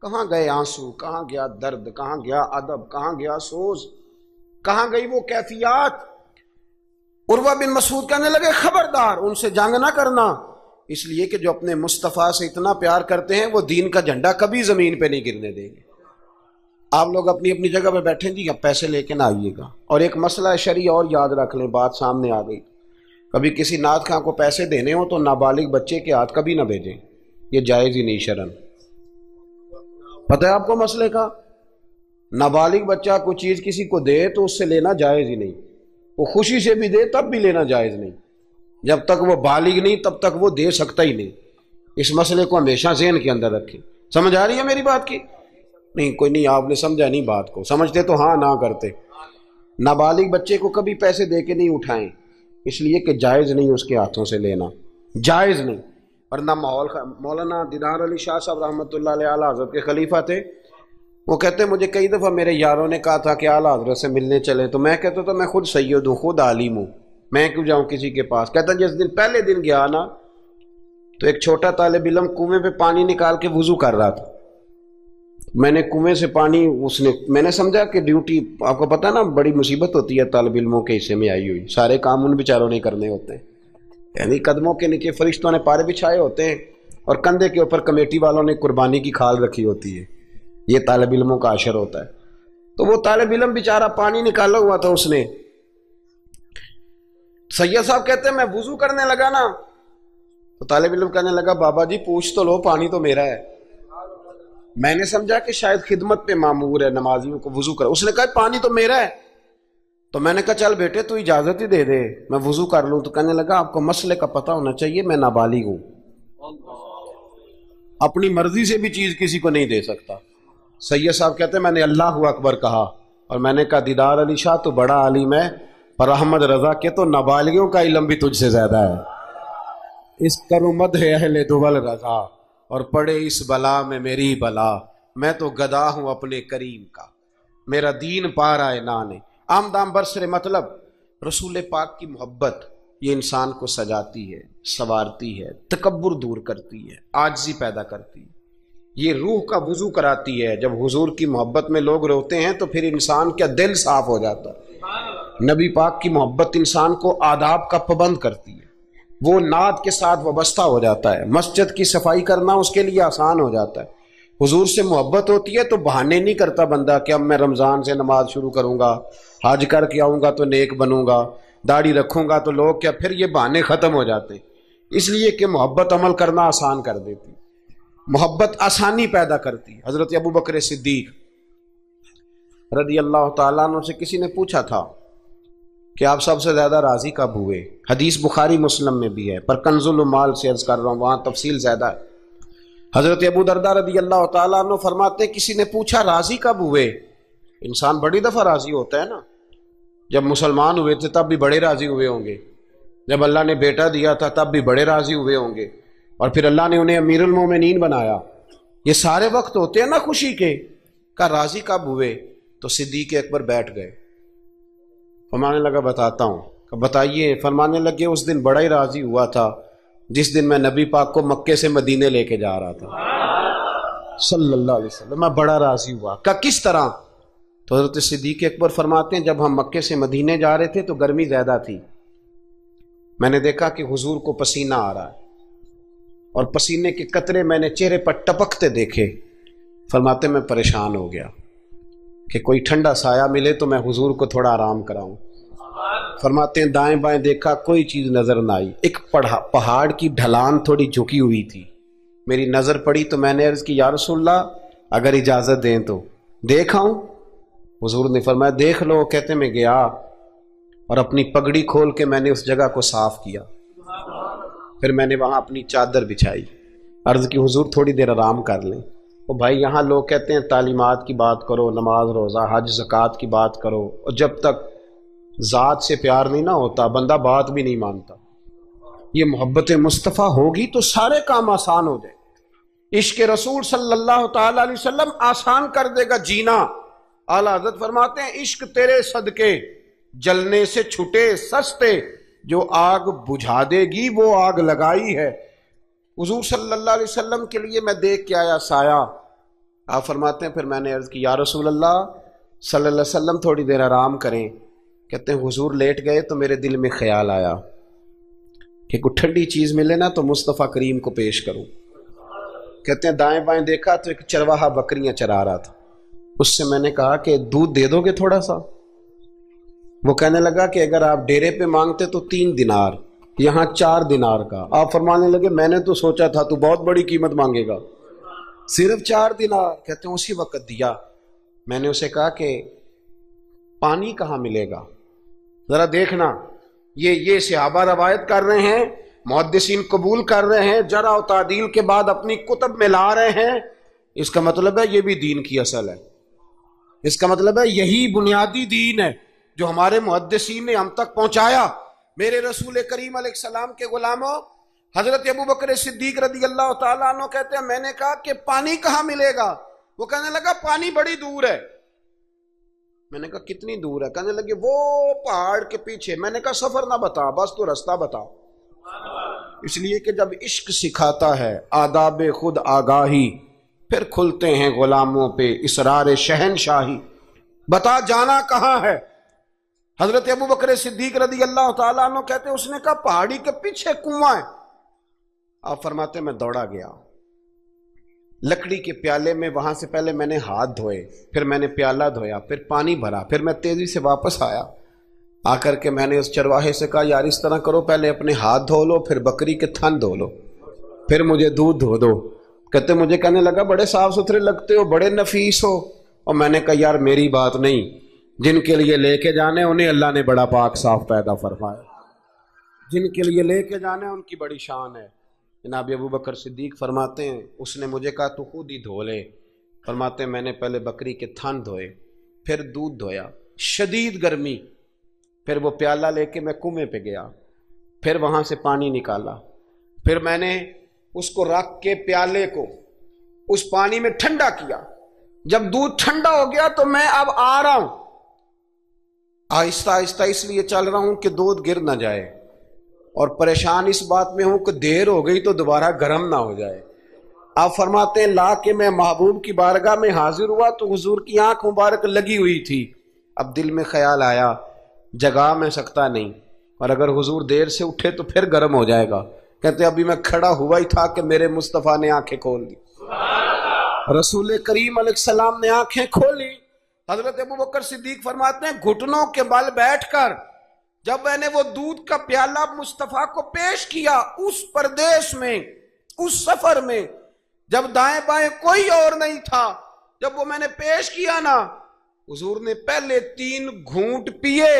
کہاں گئے آنسو، کہاں گیا درد، کہاں گیا ادب، کہاں گیا سوز، کہاں گئی وہ کیفیات. عروہ بن مسعود کہنے لگے خبردار ان سے جنگ نہ کرنا، اس لیے کہ جو اپنے مصطفیٰ سے اتنا پیار کرتے ہیں وہ دین کا جھنڈا کبھی زمین پہ نہیں گرنے دیں گے. آپ لوگ اپنی اپنی جگہ پہ بیٹھیں جی، اب پیسے لے کے نہ آئیے گا. اور ایک مسئلہ شرعی اور یاد رکھ لیں، بات سامنے آ گئی، کبھی کسی نعت خواں کو پیسے دینے ہوں تو نابالغ بچے کے ہاتھ کبھی نہ بھیجیں، یہ جائز ہی نہیں شرعن. پتہ ہے آپ کو مسئلے کا؟ نابالغ بچہ کوئی چیز کسی کو دے تو اس سے لینا جائز ہی نہیں. وہ خوشی سے بھی دے تب بھی لینا جائز نہیں. جب تک وہ بالغ نہیں تب تک وہ دے سکتا ہی نہیں. اس مسئلے کو ہمیشہ ذہن کے اندر رکھیں. سمجھ آ رہی ہے میری بات کی؟ نہیں کوئی نہیں، آپ نے سمجھا نہیں بات کو، سمجھتے تو ہاں نہ کرتے۔ نابالغ بچے کو کبھی پیسے دے کے نہیں اٹھائیں، اس لیے کہ جائز نہیں اس کے ہاتھوں سے لینا، جائز نہیں۔ ورنہ مولانا دیدار علی شاہ صاحب رحمۃ اللہ علیہ اعلیٰ حضرت کے خلیفہ تھے، وہ کہتے ہیں مجھے کئی دفعہ میرے یاروں نے کہا تھا کہ اعلیٰ حضرت سے ملنے چلے، تو میں کہتا تھا میں خود سید ہوں، خود عالم ہوں، میں کیوں جاؤں کسی کے پاس۔ کہتا جس دن پہلے دن گیا نا تو ایک چھوٹا طالب علم کنویں پہ پانی نکال کے وضو کر رہا تھا، میں نے کنویں سے پانی میں نے سمجھا کہ ڈیوٹی، آپ کو پتہ نا بڑی مصیبت ہوتی ہے طالب علموں کے حصے میں آئی ہوئی، سارے کام ان بیچاروں نے کرنے ہوتے ہیں، یعنی قدموں کے نیچے فرشتوں نے پارے بچھائے ہوتے ہیں اور کندھے کے اوپر کمیٹی والوں نے قربانی کی کھال رکھی ہوتی ہے، یہ طالب علموں کا عشر ہوتا ہے۔ تو وہ طالب علم بیچارہ پانی نکالا ہوا تھا، اس نے، سید صاحب کہتے ہیں میں وضو کرنے لگا نا تو طالب علم کہنے لگا بابا جی پوچھ تو لو، پانی تو میرا ہے۔ میں نے سمجھا کہ شاید خدمت پہ معمور ہے، نمازیوں کو وضو کر، اس نے کہا پانی تو میرا ہے۔ تو میں نے کہا چل بیٹے تو اجازت ہی دے دے میں وضو کر لوں۔ تو کہنے لگا آپ کو مسئلے کا پتہ ہونا چاہیے، میں نابالغ ہوں، اپنی مرضی سے بھی چیز کسی کو نہیں دے سکتا۔ سید صاحب کہتے ہیں میں نے اللہ اکبر کہا اور میں نے کہا دیدار علی شاہ تو بڑا عالم ہے، پر احمد رضا کے تو نابالغوں کا علم بھی تجھ سے زیادہ ہے۔ اس کرو مدح اہل دول رضا اور پڑے اس بلا میں میری بلا، میں تو گدا ہوں اپنے کریم کا، میرا دین پا رہا ہے نانے۔ آمدام برسر مطلب رسول پاک کی محبت یہ انسان کو سجاتی ہے، سنوارتی ہے، تکبر دور کرتی ہے، عاجزی پیدا کرتی ہے، یہ روح کا وضو کراتی ہے۔ جب حضور کی محبت میں لوگ روتے ہیں تو پھر انسان کا دل صاف ہو جاتا ہے۔ نبی پاک کی محبت انسان کو آداب کا پابند کرتی ہے، وہ نعت کے ساتھ وابستہ ہو جاتا ہے، مسجد کی صفائی کرنا اس کے لیے آسان ہو جاتا ہے۔ حضور سے محبت ہوتی ہے تو بہانے نہیں کرتا بندہ کہ اب میں رمضان سے نماز شروع کروں گا، حج کر کے آؤں گا تو نیک بنوں گا، داڑھی رکھوں گا تو لوگ کیا، پھر یہ بہانے ختم ہو جاتے، اس لیے کہ محبت عمل کرنا آسان کر دیتی، محبت آسانی پیدا کرتی۔ حضرت ابو بکر صدیق رضی اللہ تعالیٰ عنہ سے کسی نے پوچھا تھا کہ آپ سب سے زیادہ راضی کب ہوئے؟ حدیث بخاری مسلم میں بھی ہے، پر کنز المال سے عرض کر رہا ہوں، وہاں تفصیل زیادہ ہے۔ حضرت ابو درداء رضی اللہ تعالیٰ عنہ فرماتے ہیں کسی نے پوچھا راضی کب ہوئے؟ انسان بڑی دفعہ راضی ہوتا ہے نا، جب مسلمان ہوئے تھے تب بھی بڑے راضی ہوئے ہوں گے، جب اللہ نے بیٹا دیا تھا تب بھی بڑے راضی ہوئے ہوں گے، اور پھر اللہ نے انہیں امیر المومنین بنایا، یہ سارے وقت ہوتے ہیں نا خوشی کے۔ کہا راضی کب ہوئے؟ تو صدیق اکبر بیٹھ گئے، فرمانے لگا بتاتا ہوں۔ کہ بتائیے؟ فرمانے لگے اس دن بڑا ہی راضی ہوا تھا جس دن میں نبی پاک کو مکے سے مدینے لے کے جا رہا تھا صلی اللہ علیہ وسلم، میں بڑا راضی ہوا۔ کہ کس طرح؟ تو حضرت صدیق اکبر فرماتے ہیں جب ہم مکے سے مدینے جا رہے تھے تو گرمی زیادہ تھی، میں نے دیکھا کہ حضور کو پسینہ آ رہا ہے اور پسینے کے قطرے میں نے چہرے پر ٹپکتے دیکھے۔ فرماتے میں پریشان ہو گیا کہ کوئی ٹھنڈا سایہ ملے تو میں حضور کو تھوڑا آرام کراؤں۔ فرماتے ہیں دائیں بائیں دیکھا کوئی چیز نظر نہ آئی، ایک پہاڑ کی ڈھلان تھوڑی جھکی ہوئی تھی، میری نظر پڑی تو میں نے عرض کی یا رسول اللہ اگر اجازت دیں تو دیکھ آؤں؟ حضور نے فرمایا دیکھ لو۔ کہتے میں گیا اور اپنی پگڑی کھول کے میں نے اس جگہ کو صاف کیا، پھر میں نے وہاں اپنی چادر بچھائی، عرض کی حضور تھوڑی دیر آرام کر لیں۔ تو بھائی یہاں لوگ کہتے ہیں تعلیمات کی بات کرو، نماز روزہ حج زکوٰۃ کی بات کرو، اور جب تک ذات سے پیار نہیں نہ ہوتا بندہ بات بھی نہیں مانتا۔ یہ محبت مصطفیٰ ہوگی تو سارے کام آسان ہو جائے۔ عشق رسول صلی اللہ تعالی علیہ وسلم آسان کر دے گا جینا۔ اعلیٰ حضرت فرماتے ہیں عشق تیرے صدقے جلنے سے چھٹے سستے، جو آگ بجھا دے گی وہ آگ لگائی ہے۔ حضور صلی اللہ علیہ وسلم کے لیے میں دیکھ کے آیا سایہ، آپ فرماتے ہیں پھر میں نے عرض کی یا رسول اللہ صلی اللہ علیہ وسلم تھوڑی دیر آرام کریں۔ کہتے ہیں حضور لیٹ گئے تو میرے دل میں خیال آیا کہ کوئی ٹھنڈی چیز ملے نا تو مصطفیٰ کریم کو پیش کروں۔ کہتے ہیں دائیں بائیں دیکھا تو ایک چرواہا بکریاں چرا رہا تھا، اس سے میں نے کہا کہ دودھ دے دو گے تھوڑا سا؟ وہ کہنے لگا کہ اگر آپ ڈیرے پہ مانگتے تو 3 دینار، یہاں 4 دینار کا۔ آپ فرمانے لگے میں نے تو سوچا تھا تو بہت بڑی قیمت مانگے گا، صرف 4 دینار۔ کہتے ہیں اسی وقت دیا۔ میں نے اسے کہا کہ پانی کہاں ملے گا؟ ذرا دیکھنا، یہ صحابہ روایت کر رہے ہیں، محدثین قبول کر رہے ہیں، جرح و تعدیل کے بعد اپنی کتب میں لا رہے ہیں، اس کا مطلب ہے یہ بھی دین کی اصل ہے. اس کا مطلب ہے یہی بنیادی دین ہے جو ہمارے محدثین نے ہم تک پہنچایا. میرے رسول کریم علیہ السلام کے غلاموں، حضرت ابوبکر صدیق رضی اللہ تعالیٰ عنہ کہتے ہیں میں نے کہا کہ پانی کہاں ملے گا؟ وہ کہنے لگا پانی بڑی دور ہے. میں نے کہا کتنی دور ہے؟ کہنے لگے وہ پہاڑ کے پیچھے. میں نے کہا سفر نہ بتا، بس تو رستہ بتا. اس لیے کہ جب عشق سکھاتا ہے آداب خود آگاہی، پھر کھلتے ہیں غلاموں پہ اسرار شہنشاہی. بتا جانا کہاں ہے؟ حضرت ابوبکر صدیق رضی اللہ تعالیٰ عنہ کہتے ہیں اس نے کہا پہاڑی کے پیچھے کنواں ہے. آپ فرماتے میں دوڑا گیا لکڑی کے پیالے میں، وہاں سے پہلے میں نے ہاتھ دھوئے، پھر میں نے پیالہ دھویا، پھر پانی بھرا، پھر میں تیزی سے واپس آیا. آ کر کے میں نے اس چرواہے سے کہا یار اس طرح کرو، پہلے اپنے ہاتھ دھو لو، پھر بکری کے تھن دھو لو، پھر مجھے دودھ دھو دو. کہتے مجھے کہنے لگا بڑے صاف ستھرے لگتے ہو، بڑے نفیس ہو. اور میں نے کہا یار میری بات نہیں، جن کے لیے لے کے جانے انہیں اللہ نے بڑا پاک صاف پیدا فرمایا. جن کے لیے لے کے جانے ان کی بڑی شان ہے. جناب ابوبکر صدیق فرماتے ہیں اس نے مجھے کہا تو خود ہی دھو لے. فرماتے ہیں میں نے پہلے بکری کے تھن دھوئے، پھر دودھ دھویا، شدید گرمی، پھر وہ پیالہ لے کے میں کنویں پہ گیا، پھر وہاں سے پانی نکالا، پھر میں نے اس کو رکھ کے پیالے کو اس پانی میں ٹھنڈا کیا. جب دودھ ٹھنڈا ہو گیا تو میں اب آ رہا ہوں، آہستہ آہستہ اس لیے چل رہا ہوں کہ دودھ گر نہ جائے، اور پریشان اس بات میں ہوں کہ دیر ہو گئی تو دوبارہ گرم نہ ہو جائے. آپ فرماتے ہیں لا کے میں محبوب کی بارگاہ میں حاضر ہوا تو حضور کی آنکھ مبارک لگی ہوئی تھی. اب دل میں خیال آیا جگا میں سکتا نہیں، اور اگر حضور دیر سے اٹھے تو پھر گرم ہو جائے گا. کہتے ابھی میں کھڑا ہوا ہی تھا کہ میرے مصطفیٰ نے آنکھیں کھول دی. رسول کریم علیہ السلام نے آنکھیں کھولی. حضرت ابوبکر صدیق فرماتے ہیں گھٹنوں کے بل بیٹھ کر جب میں نے وہ دودھ کا پیالہ مصطفیٰ کو پیش کیا، اس پردیس میں، اس سفر میں، جب دائیں بائیں کوئی اور نہیں تھا، جب وہ میں نے پیش کیا نا، حضور نے پہلے 3 گھونٹ پیے.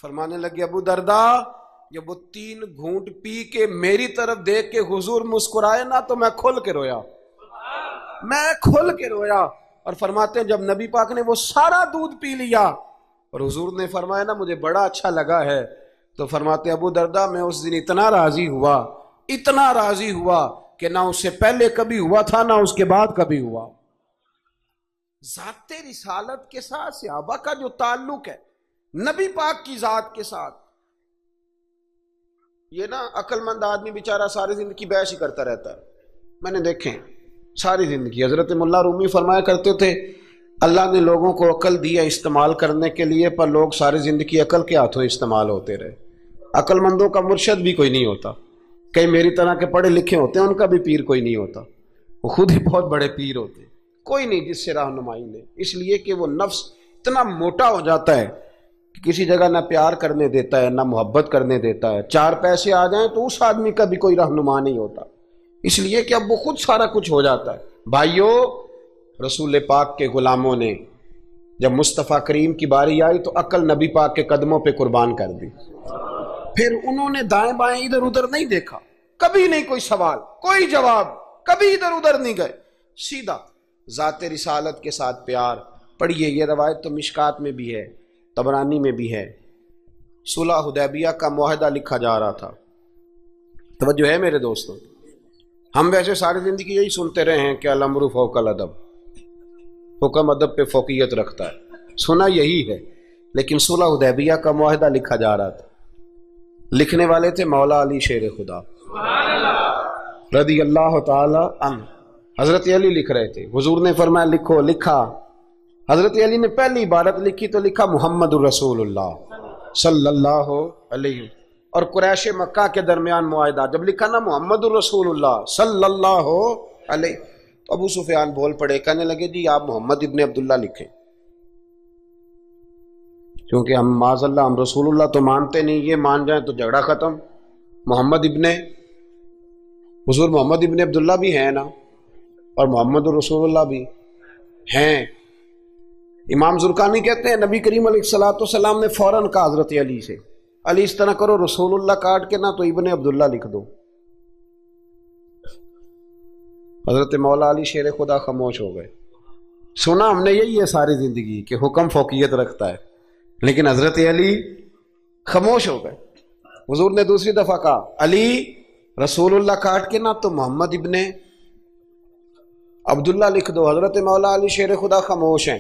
فرمانے لگے ابو درداء جب وہ 3 گھونٹ پی کے میری طرف دیکھ کے حضور مسکرائے نا تو میں کھل کے رویا، میں کھل کے رویا. اور فرماتے ہیں جب نبی پاک نے وہ سارا دودھ پی لیا اور حضور نے فرمایا نا مجھے بڑا اچھا لگا ہے، تو فرماتے ابو درداء میں اس دن اتنا راضی ہوا، اتنا راضی ہوا کہ نہ اس سے پہلے کبھی ہوا تھا نہ اس کے بعد کبھی ہوا. ذات رسالت کے ساتھ صحابہ کا جو تعلق ہے نبی پاک کی ذات کے ساتھ، یہ نا عقل مند آدمی بیچارہ ساری زندگی بحث ہی کرتا رہتا ہے. میں نے دیکھیں ساری زندگی. حضرت ملا رومی فرمایا کرتے تھے اللہ نے لوگوں کو عقل دیا استعمال کرنے کے لیے، پر لوگ ساری زندگی عقل کے ہاتھوں استعمال ہوتے رہے. عقل مندوں کا مرشد بھی کوئی نہیں ہوتا. کئی میری طرح کے پڑھے لکھے ہوتے ہیں ان کا بھی پیر کوئی نہیں ہوتا، وہ خود ہی بہت بڑے پیر ہوتے ہیں. کوئی نہیں جس سے رہنمائی لے، اس لیے کہ وہ نفس اتنا موٹا ہو جاتا ہے کہ کسی جگہ نہ پیار کرنے دیتا ہے نہ محبت کرنے دیتا ہے. 4 پیسے آ جائیں تو اس آدمی کا بھی کوئی رہنما نہیں ہوتا، اس لیے کہ اب وہ خود سارا کچھ ہو جاتا ہے. بھائیو رسول پاک کے غلاموں نے جب مصطفیٰ کریم کی باری آئی تو عقل نبی پاک کے قدموں پہ قربان کر دی. پھر انہوں نے دائیں بائیں ادھر ادھر نہیں دیکھا، کبھی نہیں کوئی سوال کوئی جواب، کبھی ادھر ادھر نہیں گئے، سیدھا ذات رسالت کے ساتھ پیار. پڑھیے یہ روایت تو مشکات میں بھی ہے، طبرانی میں بھی ہے. صلح حدیبیہ کا معاہدہ لکھا جا رہا تھا. توجہ ہے میرے دوستوں، ہم ویسے ساری زندگی یہی سنتے رہے ہیں کہ الامر فوق الادب، حکم ادب پہ فوقیت رکھتا ہے، سنا یہی ہے. لیکن صلح حدیبیہ کا معاہدہ لکھا جا رہا تھا. لکھنے والے تھے مولا علی شیر خدا رضی اللہ تعالی عنہ. حضرت علی لکھ رہے تھے. حضور نے فرمایا لکھو. لکھا. حضرت علی نے پہلی عبارت لکھی تو لکھا محمد الرسول اللہ صلی اللہ علیہ وسلم. اور قریش مکہ کے درمیان معاہدہ جب لکھا نا محمد الرسول اللہ صلی اللہ علیہ، تو ابو سفیان بول پڑے، کہنے لگے جی آپ محمد ابن عبداللہ لکھیں، کیونکہ ہم معاذ اللہ ہم رسول اللہ تو مانتے نہیں، یہ مان جائیں تو جھگڑا ختم. محمد ابن حضور محمد ابن عبداللہ بھی ہیں نا، اور محمد الرسول اللہ بھی ہیں. امام زرقانی کہتے ہیں نبی کریم علیہ السلام نے فوراً کہا حضرت علی سے، علی اس طرح کرو رسول اللہ کاٹ کے نہ تو ابن عبداللہ لکھ دو. حضرت مولا علی شیر خدا خاموش ہو گئے. سنا ہم نے یہی ہے ساری زندگی کہ حکم فوقیت رکھتا ہے، لیکن حضرت علی خاموش ہو گئے. حضور نے دوسری دفعہ کہا علی رسول اللہ کاٹ کے نہ تو محمد ابن عبداللہ لکھ دو. حضرت مولا علی شیر خدا خاموش ہیں.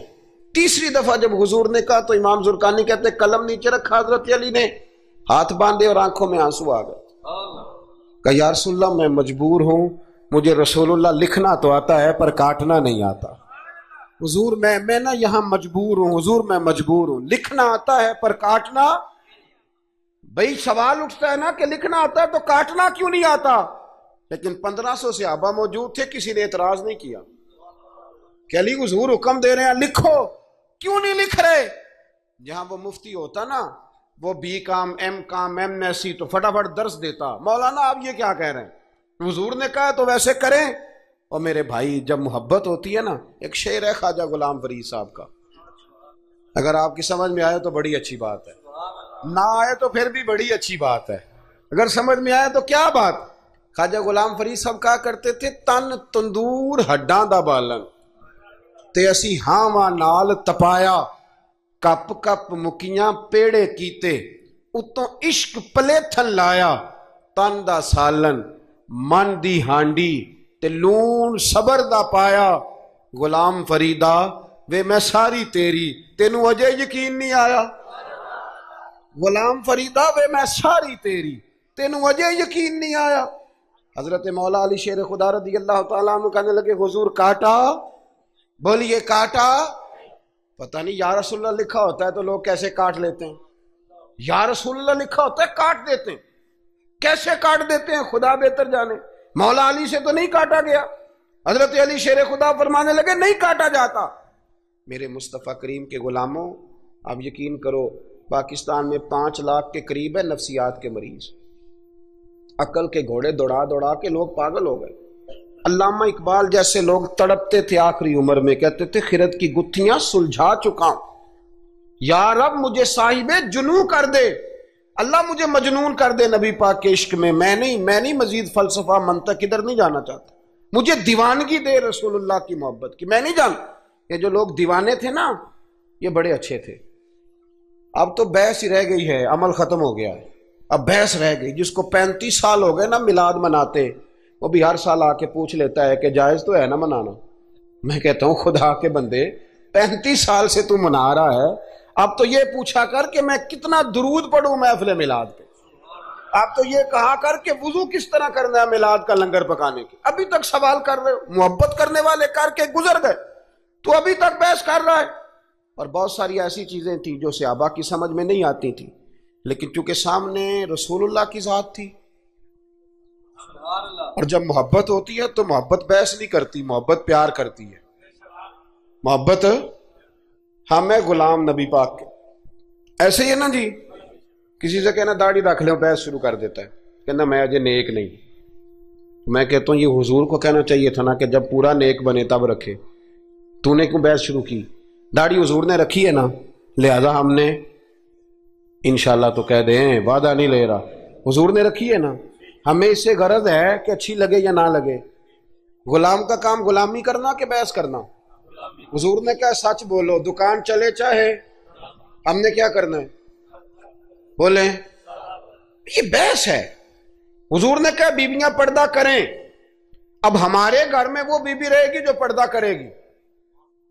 تیسری دفعہ جب حضور نے کہا تو امام زرقانی کہتے قلم نیچے رکھا حضرت علی نے، ہاتھ باندھے اور آنکھوں میں آنسو آ گئے. کہا یا رسول اللہ میں مجبور ہوں، مجھے رسول اللہ لکھنا تو آتا ہے پر کاٹنا نہیں آتا. حضور میں نا یہاں مجبور ہوں، حضور میں مجبور ہوں، لکھنا آتا ہے پر کاٹنا. بھئی سوال اٹھتا ہے نا کہ لکھنا آتا ہے تو کاٹنا کیوں نہیں آتا؟ لیکن 1500 صحابہ موجود تھے، کسی نے اعتراض نہیں کیا کہ علی حضور حکم دے رہے ہیں لکھو، کیوں نہیں لکھ رہے؟ جہاں وہ مفتی ہوتا نا، وہ B com M com M S C تو فٹافٹ درس دیتا. مولانا آپ یہ کیا کہہ رہے ہیں؟ حضور نے کہا تو ویسے کریں. اور میرے بھائی جب محبت ہوتی ہے نا، ایک شعر ہے خواجہ غلام فرید صاحب کا، اگر آپ کی سمجھ میں آئے تو بڑی اچھی بات ہے، نہ آئے تو پھر بھی بڑی اچھی بات ہے، اگر سمجھ میں آئے تو کیا بات. خواجہ غلام فرید صاحب کہا کرتے تھے تن تندور ہڈاں دا بالن تے اسی ہاواں نال تپایا، کپ کپ مکیاں پیڑے کیتے اتوں عشق پلیتھن لایا، تن دا سالن من دی ہانڈی تے لون صبر دا پایا. غلام فریدا وے میں ساری تیری، تینوں اجے یقین نہیں آیا؟ غلام فریدا وے میں ساری تیری، تینوں اجے یقین نہیں آیا؟ حضرت مولا علی شیر خدا رضی اللہ تعالیٰ عنہ کہنے لگے حضور کاٹا؟ بولیے کاٹا؟ پتہ نہیں یا رسول اللہ لکھا ہوتا ہے تو لوگ کیسے کاٹ لیتے ہیں، یا رسول اللہ لکھا ہوتا ہے کاٹ دیتے ہیں، کیسے کاٹ دیتے ہیں خدا بہتر جانے. مولا علی سے تو نہیں کاٹا گیا. حضرت علی شیر خدا فرمانے لگے نہیں کاٹا جاتا. میرے مصطفیٰ کریم کے غلاموں، آپ یقین کرو پاکستان میں 5 لاکھ کے قریب ہے نفسیات کے مریض، عقل کے گھوڑے دوڑا دوڑا کے لوگ پاگل ہو گئے. علامہ اقبال جیسے لوگ تڑپتے تھے آخری عمر میں، کہتے تھے خرد کی گتھیاں سلجھا چکا ہوں، یا رب مجھے صاحب جنوں کر دے، اللہ مجھے مجنون کر دے نبی پاک کے عشق میں. میں نہیں مزید فلسفہ منطق ادھر نہیں جانا چاہتا، مجھے دیوانگی دے رسول اللہ کی محبت کی. میں نہیں جانتا یہ جو لوگ دیوانے تھے نا یہ بڑے اچھے تھے. اب تو بحث ہی رہ گئی ہے، عمل ختم ہو گیا ہے، اب بحث رہ گئی. جس کو 35 سال ہو گئے نا میلاد مناتے، وہ بھی ہر سال آ کے پوچھ لیتا ہے کہ جائز تو ہے نا منانا. میں کہتا ہوں خدا کے بندے 35 سال سے تو منا رہا ہے، اب تو یہ پوچھا کر کہ میں کتنا درود پڑھوں محفل میلاد پہ، اب تو یہ کہا کر کہ وضو کس طرح کرنا ہے میلاد کا لنگر پکانے کی. ابھی تک سوال کر رہے ہو، محبت کرنے والے کر کے گزر گئے، تو ابھی تک بحث کر رہا ہے. اور بہت ساری ایسی چیزیں تھیں جو صحابہ کی سمجھ میں نہیں آتی تھی، لیکن چونکہ سامنے رسول اللہ کی ذات تھی، اور جب محبت ہوتی ہے تو محبت بحث نہیں کرتی، محبت پیار کرتی ہے. محبت ہم ہے غلام نبی پاک کے. ایسے ہی ہے نا جی، کسی سے کہنا داڑھی رکھ لیں بحث شروع کر دیتا ہے، کہنا میں اجے نیک نہیں. میں کہتا ہوں یہ حضور کو کہنا چاہیے تھا نا کہ جب پورا نیک بنے تب رکھے. تو نے کیوں بحث شروع کی؟ داڑھی حضور نے رکھی ہے نا، لہذا ہم نے انشاءاللہ تو کہہ دیں، وعدہ نہیں لے رہا، حضور نے رکھی ہے نا. ہمیں اس سے غرض ہے کہ اچھی لگے یا نہ لگے. غلام کا کام غلامی کرنا کہ بحث کرنا؟ حضور نے کہا سچ بولو، دکان چلے چاہے، ہم نے کیا کرنا ہے؟ بولیں. یہ بحث ہے. حضور نے کہا بیویاں پردہ کریں. اب ہمارے گھر میں وہ بیوی رہے گی جو پردہ کرے گی،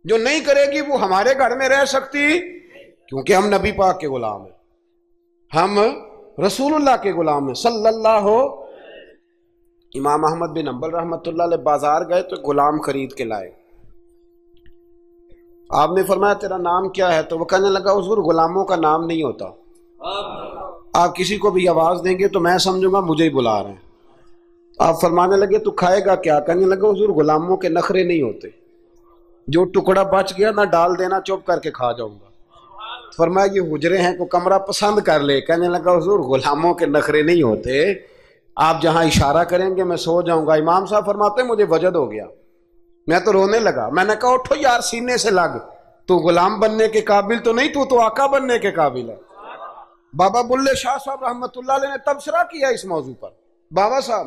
جو نہیں کرے گی وہ ہمارے گھر میں رہ سکتی، کیونکہ ہم نبی پاک کے غلام ہیں، ہم رسول اللہ کے غلام ہیں صلی اللہ. امام احمد بن حنبل رحمۃ اللہ علیہ بازار گئے تو غلام خرید کے لائے. آپ نے فرمایا تیرا نام کیا ہے؟ تو وہ کہنے لگا حضور غلاموں کا نام نہیں ہوتا، آپ کسی کو بھی آواز دیں گے تو میں سمجھوں گا مجھے ہی بلا رہے ہیں. آپ فرمانے لگے تو کھائے گا کیا؟ کہنے لگا حضور غلاموں کے نخرے نہیں ہوتے، جو ٹکڑا بچ گیا نہ ڈال دینا، چپ کر کے کھا جاؤں گا. فرمایا یہ حجرے ہیں، کو کمرہ پسند کر لے. کہنے لگا حضور غلاموں کے نخرے نہیں ہوتے، آپ جہاں اشارہ کریں گے میں سو جاؤں گا. امام صاحب فرماتے ہیں مجھے وجد ہو گیا، میں تو رونے لگا. میں نے کہا اٹھو یار سینے سے لگ، تو غلام بننے کے قابل تو نہیں، تو آقا بننے کے قابل ہے. بابا بلے شاہ صاحب رحمۃ اللہ علیہ نے تبصرہ کیا اس موضوع پر. بابا صاحب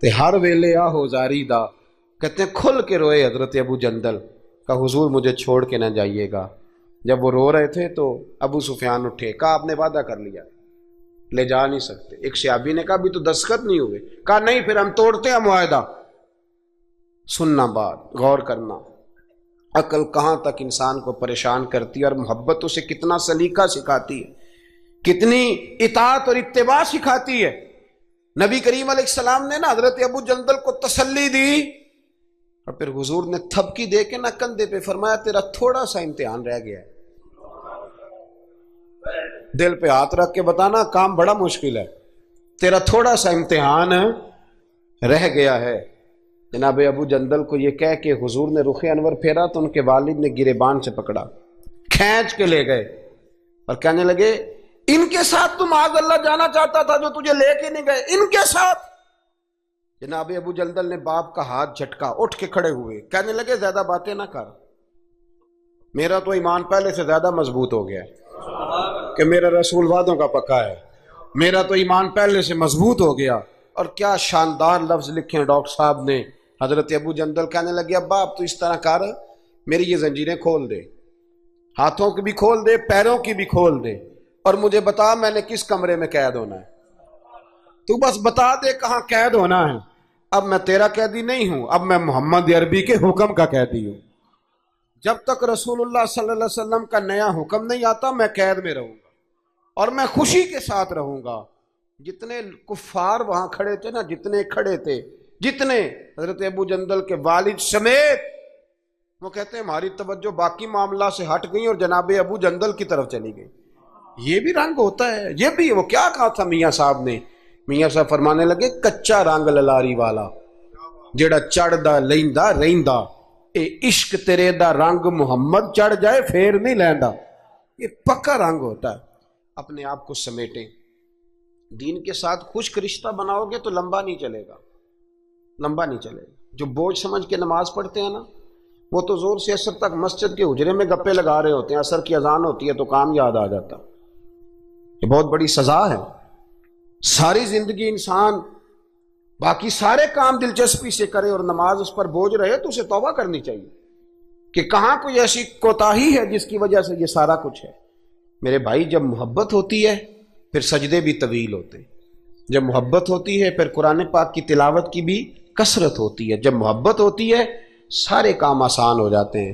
تے ہر ویلے آ ہو زاری دا، کہتے ہیں کھل کے روئے حضرت ابو جندل کہ حضور مجھے چھوڑ کے نہ جائیے گا۔ جب وہ رو رہے تھے تو ابو سفیان اٹھے، کہا آپ نے وعدہ کر لیا، لے جا نہیں سکتے۔ ایک صحابی نے کہا بھی تو دستخط نہیں ہوئے، کہا نہیں پھر ہم توڑتے ہیں معاہدہ۔ سننا بات، غور کرنا، عقل کہاں تک انسان کو پریشان کرتی ہے اور محبت اسے کتنا سلیقہ سکھاتی ہے، کتنی اطاعت اور اتباع سکھاتی ہے۔ نبی کریم علیہ السلام نے نا حضرت ابو جندل کو تسلی دی اور پھر حضور نے تھپکی دے کے نا کندھے پہ فرمایا تیرا تھوڑا سا امتحان رہ گیا ہے۔ دل پہ ہاتھ رکھ کے بتانا کام بڑا مشکل ہے، تیرا تھوڑا سا امتحان رہ گیا ہے۔ جناب ابو جندل کو یہ کہہ کہ حضور نے رخ انور پھیرا تو ان کے والد نے گریبان سے پکڑا، کھینچ کے لے گئے اور کہنے لگے ان کے ساتھ تو معاذ اللہ جانا چاہتا تھا جو تجھے لے کے نہیں گئے، ان کے ساتھ۔ جناب ابو جندل نے باپ کا ہاتھ جھٹکا، اٹھ کے کھڑے ہوئے، کہنے لگے زیادہ باتیں نہ کر، میرا تو ایمان پہلے سے زیادہ مضبوط ہو گیا ہے کہ میرا رسول وعدوں کا پکا ہے، میرا تو ایمان پہلے سے مضبوط ہو گیا۔ اور کیا شاندار لفظ لکھے ہیں ڈاکٹر صاحب نے۔ حضرت ابو جندل کہنے لگے ابا آپ تو اس طرح کر، میری یہ زنجیریں کھول دے، ہاتھوں کی بھی کھول دے، پیروں کی بھی کھول دے، اور مجھے بتا میں نے کس کمرے میں قید ہونا ہے، تو بس بتا دے کہاں قید ہونا ہے۔ اب میں تیرا قیدی نہیں ہوں، اب میں محمد عربی کے حکم کا قیدی ہوں۔ جب تک رسول اللہ صلی اللہ علیہ وسلم کا نیا حکم نہیں آتا میں قید میں رہوں گا اور میں خوشی کے ساتھ رہوں گا۔ جتنے کفار وہاں کھڑے تھے نا، جتنے کھڑے تھے، جتنے حضرت ابو جندل کے والد سمیت، وہ کہتے ہیں ہماری توجہ باقی معاملہ سے ہٹ گئی اور جناب ابو جندل کی طرف چلی گئی۔ یہ بھی رنگ ہوتا ہے، یہ بھی۔ وہ کیا کہا تھا میاں صاحب نے؟ میاں صاحب فرمانے لگے کچا رنگ للاری والا جڑا چڑھ دا لیندا رہندا، اے عشق تیرے دا رنگ محمد چڑھ جائے پھر نہیں لیندا۔ یہ پکا رنگ ہوتا ہے۔ اپنے آپ کو سمیٹیں، دین کے ساتھ خشک رشتہ بناؤ گے تو لمبا نہیں چلے گا، لمبا نہیں چلے گا۔ جو بوجھ سمجھ کے نماز پڑھتے ہیں نا، وہ تو زور سے عصر تک مسجد کے حجرے میں گپے لگا رہے ہوتے ہیں، عصر کی اذان ہوتی ہے تو کام یاد آ جاتا۔ یہ بہت بڑی سزا ہے۔ ساری زندگی انسان باقی سارے کام دلچسپی سے کرے اور نماز اس پر بوجھ رہے تو اسے توبہ کرنی چاہیے کہ کہاں کوئی ایسی کوتاہی ہے جس کی وجہ سے یہ سارا کچھ ہے۔ میرے بھائی، جب محبت ہوتی ہے پھر سجدے بھی طویل ہوتے ہیں، جب محبت ہوتی ہے پھر قرآن پاک کی تلاوت کی بھی کثرت ہوتی ہے، جب محبت ہوتی ہے سارے کام آسان ہو جاتے ہیں۔